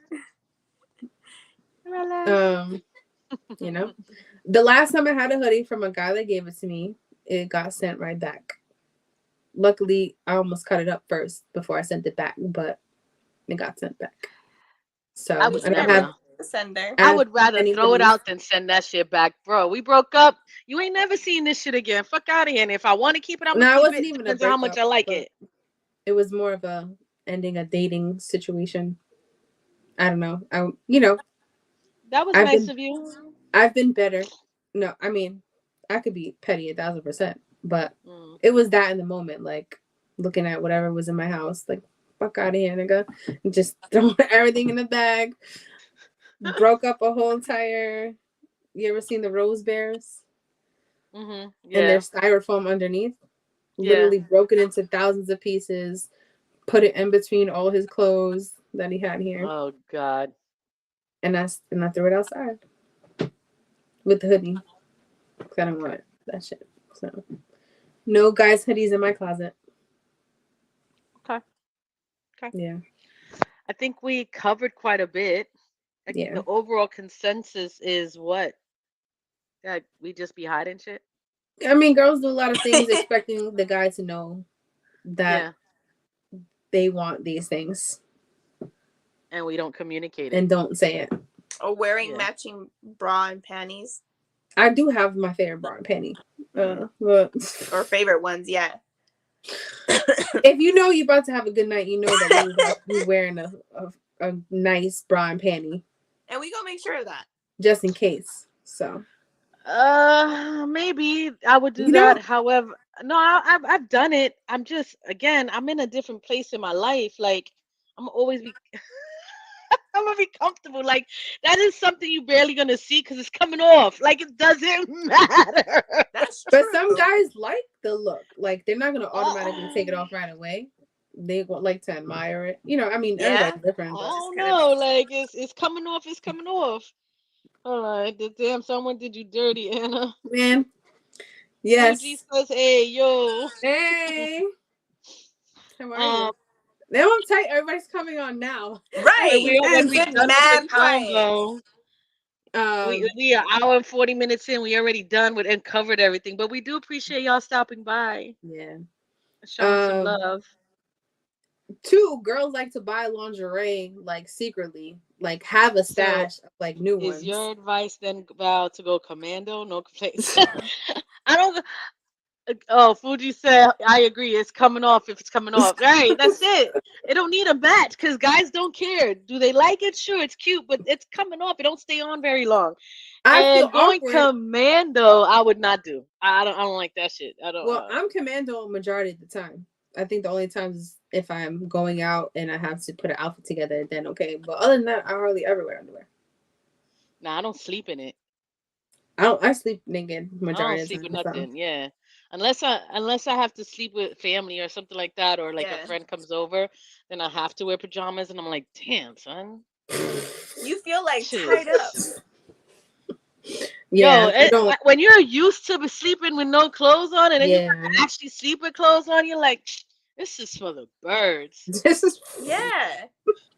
The last time I had a hoodie from a guy that gave it to me, it got sent right back. Luckily, I almost cut it up first before I sent it back, but it got sent back. So I would never. Sender. I would rather throw it out than send that shit back, bro. We broke up. You ain't never seen this shit again. Fuck out of here. And if I want to keep it, I'm gonna keep it. Depends on how much I like it. It was more of a ending a dating situation. I don't know. That was nice of you. I've been better. No, I mean, I could be petty 1,000%, but it was that in the moment, like looking at whatever was in my house, like fuck out of here, nigga, and just throwing everything in the bag. Broke up a whole entire. You ever seen the Rose Bears? Mm-hmm. Yeah. And there's styrofoam underneath. Yeah. Literally broke it into thousands of pieces. Put it in between all his clothes that he had here. Oh God. And I threw it outside with the hoodie. Cause I don't want it, that shit. So No guys' hoodies in my closet. Okay. Yeah. I think we covered quite a bit. Yeah. The overall consensus is what? That we just be hiding shit? I mean, girls do a lot of things expecting the guy to know that they want these things. And we don't communicate it. And don't say it. Or wearing matching bra and panties. I do have my favorite bra and panty. But or favorite ones, yeah. If you know you're about to have a good night, you know that you're wearing a nice bra and panty. And we gonna make sure of that. Just in case. So maybe I would do that. However, no, I've done it. I'm just, again, I'm in a different place in my life. Like, I'm always be I'm gonna be comfortable. Like, that is something you barely gonna see because it's coming off. Like, it doesn't matter. That's but true. some guys like the look. Like, they're not gonna automatically take it off right away. They like to admire it. You know, I mean, everybody's different. I don't know. Like, it's coming off. It's coming off. All right. Damn, someone did you dirty, Anna. Man. Yes. Fuji says, hey, yo. Hey. How are you? They won't tell you everybody's coming on now. Right. We done mad with the convo. We are an hour and 40 minutes in. We already done with and covered everything. But we do appreciate y'all stopping by. Yeah. Showing some love. 2, girls like to buy lingerie like secretly, like have a stash of like new ones. Is your advice then, Val, to go commando? No complaints. I don't. Oh, Fuji said, I agree. It's coming off if it's coming off. Right, that's it. It don't need a match because guys don't care. Do they like it? Sure, it's cute, but it's coming off. It don't stay on very long. And going commando, I would not do. I don't like that shit. I don't. Well, I'm commando majority of the time. I think the only times is if I'm going out and I have to put an outfit together, then okay. But other than that, I hardly ever wear underwear. Nah, I don't sleep in it. I sleep naked majority of the time. I don't sleep with nothing. Yeah. Unless I have to sleep with family or something like that, or like a friend comes over, then I have to wear pajamas, and I'm like, damn, son. You feel like tied up. Yeah. Yo, when you're used to sleeping with no clothes on, and then you actually sleep with clothes on, you're like, this is for the birds. This is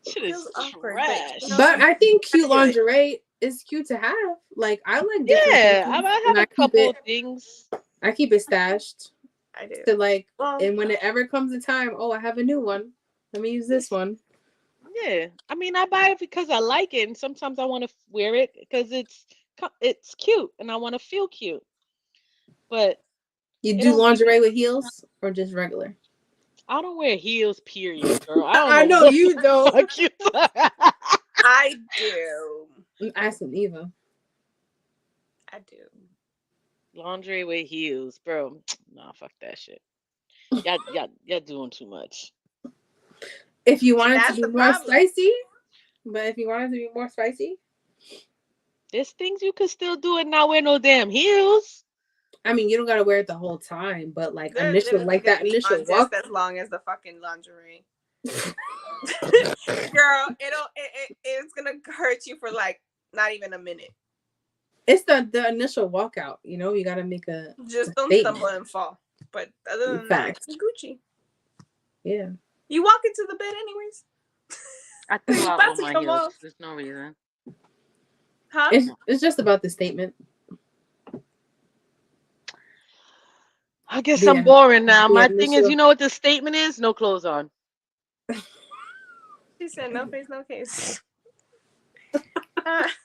shit is awkward, trash. But I think cute lingerie is cute to have. Like, I like different things, I have a couple of things. I keep it stashed. I do. So like, and when it ever comes a time, I have a new one. Let me use this one. Yeah, I mean, I buy it because I like it, and sometimes I want to wear it because it's cute, and I want to feel cute. But you do lingerie with heels or just regular? I don't wear heels, period, girl. I know you don't. I do. I'm asking Eva. I do. Lingerie with heels, bro. Nah, fuck that shit. Y'all doing too much. If you want it to be more spicy, there's things you could still do and not wear no damn heels. I mean, you don't gotta wear it the whole time, but like initial walk. Just as long as the fucking lingerie. Girl, it's gonna hurt you for like not even a minute. It's the initial walkout, you know. You gotta make just don't stumble and fall. But other than that, it's Gucci. Yeah. You walk into the bed anyways. I threw out with my heels. There's no reason. Huh? It's just about the statement. I guess I'm boring now. My thing is, you know what the statement is? No clothes on. She said no face, no case.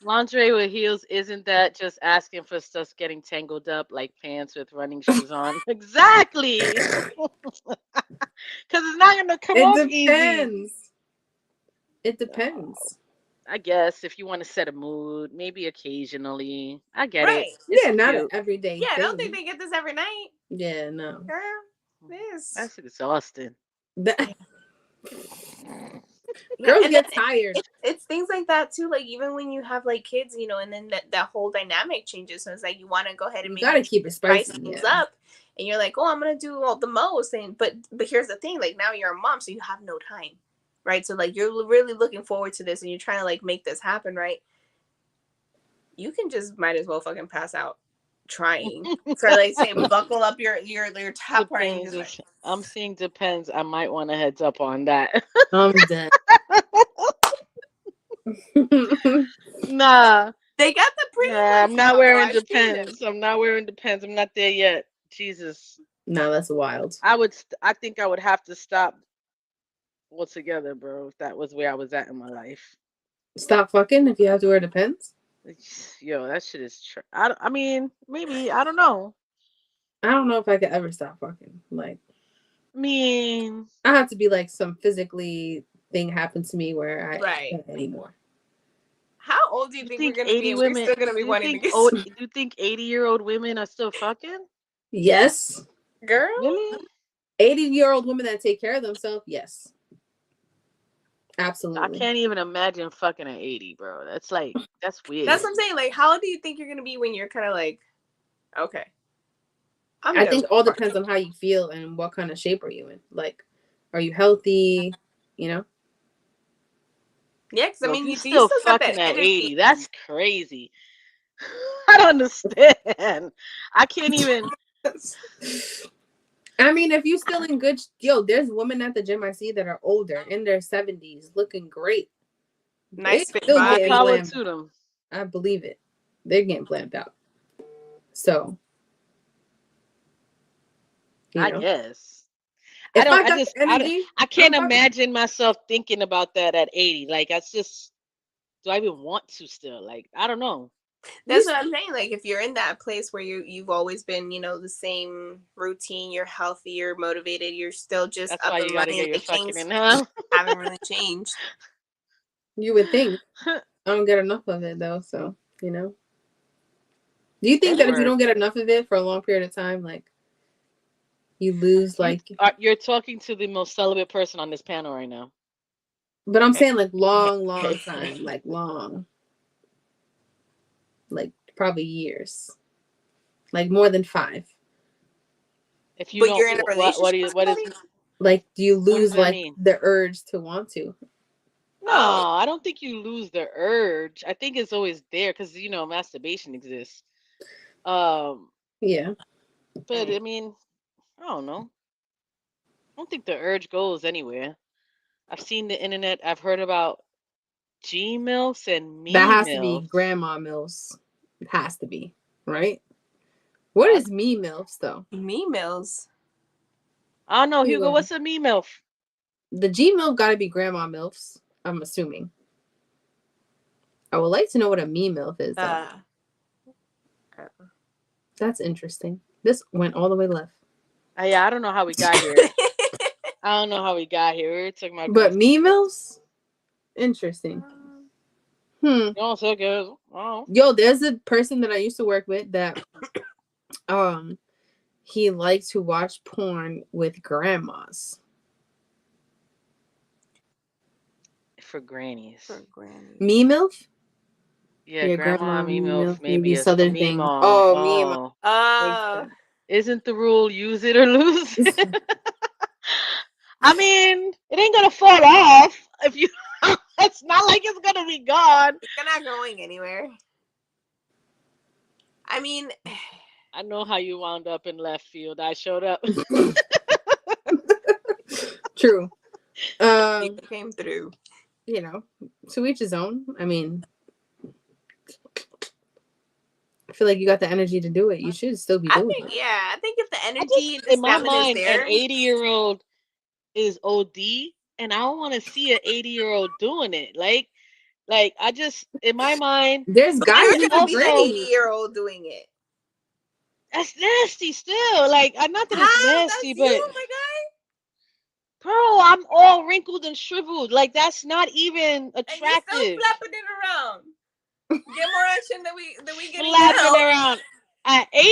Lingerie with heels, isn't that just asking for stuff getting tangled up like pants with running shoes on? Exactly. Because it's not going to come off easy. It depends. I guess if you want to set a mood, maybe occasionally. I get it. It's not an everyday thing. I don't think they get this every night. Yeah, no. Girl, this. That's exhausting. Girls get tired. It's things like that too. Like even when you have like kids, you know, and then that whole dynamic changes. So it's like you want to go ahead and keep it spicy things up, and you're like, oh, I'm gonna do all the most. And but here's the thing, like now you're a mom, so you have no time, right? So like you're really looking forward to this, and you're trying to like make this happen, right? You can just might as well fucking pass out. trying. So like saying buckle up your top part. And like, I'm seeing depends. I might want a heads up on that. I'm dead. Nah. They got the pretty ones. I'm not wearing depends. I'm not wearing depends. I'm not there yet. Jesus. No, that's wild. I think I would have to stop altogether, bro, if that was where I was at in my life. Stop fucking if you have to wear depends? Yo, that shit is I mean, maybe, I don't know. I don't know if I could ever stop fucking. Like, I mean, I have to be like some physically thing happens to me where I can't anymore. How old do you think we're gonna be? We're still gonna be wanting to get. Do you think 80-year-old women are still fucking? Yes, girl. Really? 80-year-old women that take care of themselves. Yes, absolutely. I can't even imagine fucking at 80, bro. That's weird. That's what I'm saying. Like, how old do you think you're gonna be when you're kind of like, okay? I think all depends on how you feel and what kind of shape are you in. Like, are you healthy? You know. Yeah, because I mean, you still fucking at 80. That's crazy. I don't understand. I can't even. I mean, if you still in good, there's women at the gym I see that are older, in their 70s, looking great. Nice, still getting power to them. I believe it. They're getting blamed out. So, I guess. I can't imagine myself thinking about that at 80. Like, that's just, do I even want to still? Like, I don't know. That's what I'm saying. Like, if you're in that place where you've always been, the same routine, you're healthy, you're motivated, you're still just that's why you gotta get your fucking in, huh? Haven't really changed. You would think. I don't get enough of it though, so Do you think that if you don't get enough of it for a long period of time, like you lose you're talking to the most celibate person on this panel right now. But I'm saying like long time, like long. Like probably years. Like more than 5. If you don't, you're in a relationship, what is like do you lose the urge to want to? No, I don't think you lose the urge. I think it's always there because masturbation exists. Yeah. But I mean, I don't know. I don't think the urge goes anywhere. I've seen the internet. I've heard about G milfs and me That has milfs. to be grandma milfs. It has to be, right? What is me milfs though? Me milfs. I don't know, Hugo. What's a me milf? The G milf got to be grandma milfs. I'm assuming. I would like to know what a me milf is. That's interesting. This went all the way left. Yeah, I don't know how we got here. I don't know how we got here. We were talking about. But me milfs? Interesting. Yo, there's a person that I used to work with that he liked to watch porn with grandmas. For grannies. Me milf? Yeah, grandma me milf, maybe a southern thing. Oh, me. Isn't the rule use it or lose it? I mean, it ain't gonna fall off if you. It's not like it's gonna be gone. It's not going anywhere. I mean, I know how you wound up in left field. I showed up. True. You came through. To each his own. I mean, I feel like you got the energy to do it. You should still be doing it. Yeah, I think if the energy in my mind, an 80-year-old is OD, and I don't want to see an 80-year-old doing it. Like I just, in my mind, there's guys who also be an 80-year-old doing it. That's nasty still. Like, not that it's nasty, but you, my guy? Bro, I'm all wrinkled and shriveled. Like, that's not even attractive. And you're still flapping it around. Get more action than we get flapping around at 80.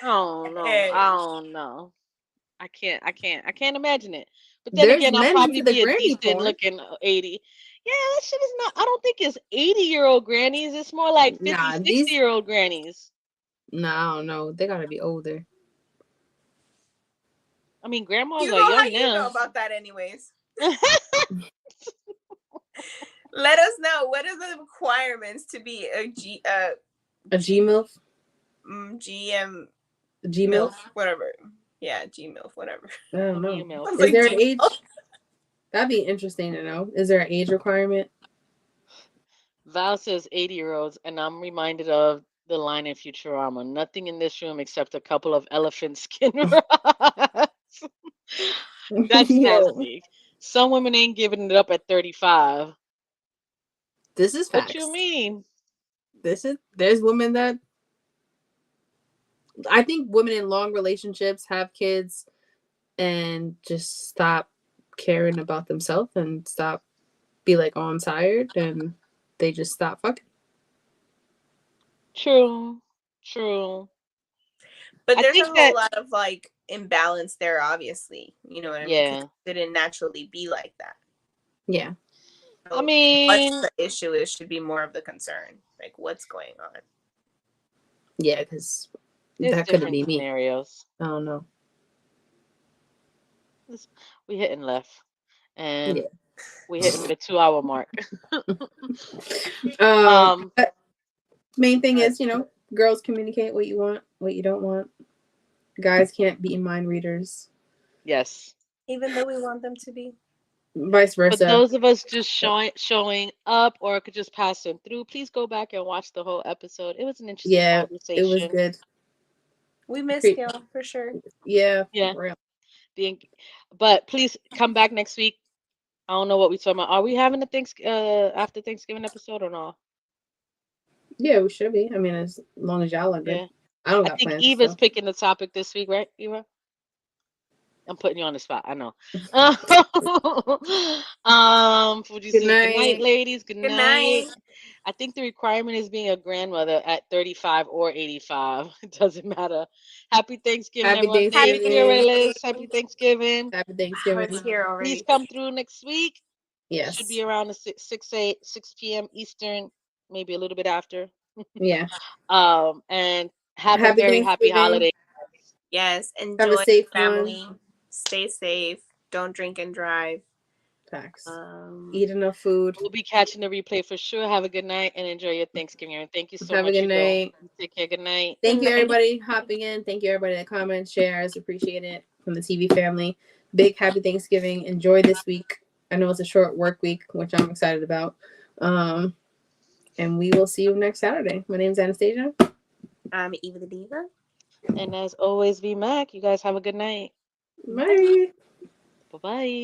Oh no, I don't know. I can't imagine it. But then again, I'll probably be a decent looking 80. Yeah, that shit is not. I don't think it's 80-year-old grannies. It's more like 50, 60-year-old grannies. No, I don't know. They gotta be older. I mean, grandmas are young now. You know about that, anyways. Let us know, what are the requirements to be A G-MILF? GM. G-MILF? Whatever. Yeah, G-MILF, whatever. I don't know. Is there an age? That'd be interesting to know. Is there an age requirement? Val says 80-year-olds, and I'm reminded of the line in Futurama. Nothing in this room except a couple of elephant skin rods. That's nasty. Some women ain't giving it up at 35. This is facts. What you mean? There's women that I think women in long relationships have kids and just stop caring about themselves and stop be like, oh, I'm tired, and they just stop fucking. True. But there's a whole lot of like imbalance there, obviously. You know what I mean? Yeah. It didn't naturally be like that. Yeah. So I mean, what the issue is should be more of the concern. Like, what's going on? Yeah, because that couldn't be me. Scenarios. I don't know. We hitting left, and we hitting the 2-hour mark. Main thing is, girls communicate what you want, what you don't want. Guys can't be mind readers. Yes. Even though we want them to be. Vice versa. But those of us just showing up or could just pass them through, please go back and watch the whole episode. It was an interesting conversation. It was good. We missed you for sure. Yeah. For real. But please come back next week. I don't know what we're talking about. Are we having a after Thanksgiving episode or not? Yeah, we should be. I mean, as long as y'all are good. Yeah. I don't got plans. I think Eva's picking the topic this week, right, Eva? I'm putting you on the spot. I know. Would you say good night, ladies? Good night. I think the requirement is being a grandmother at 35 or 85. It doesn't matter. Happy Thanksgiving, everyone. Thank you, Reyes. Happy Thanksgiving. Happy Thanksgiving. It's here already. Please come through next week. Yes. It should be around the 6 p.m. Eastern, maybe a little bit after. Yeah. And have a very happy holiday. Yes. Enjoy have a safe family. One. Stay safe. Don't drink and drive. Facts. Eat enough food. We'll be catching the replay for sure. Have a good night and enjoy your Thanksgiving. And thank you so much. Have a good night. Take care. Good night. Thank you, everybody, hopping in. Thank you, everybody that comments, shares. Appreciate it from the TV family. Big happy Thanksgiving. Enjoy this week. I know it's a short work week, which I'm excited about. And we will see you next Saturday. My name's Anastasia. I'm Eva the Diva. And as always, V Mac. You guys have a good night. Bye. Bye-bye.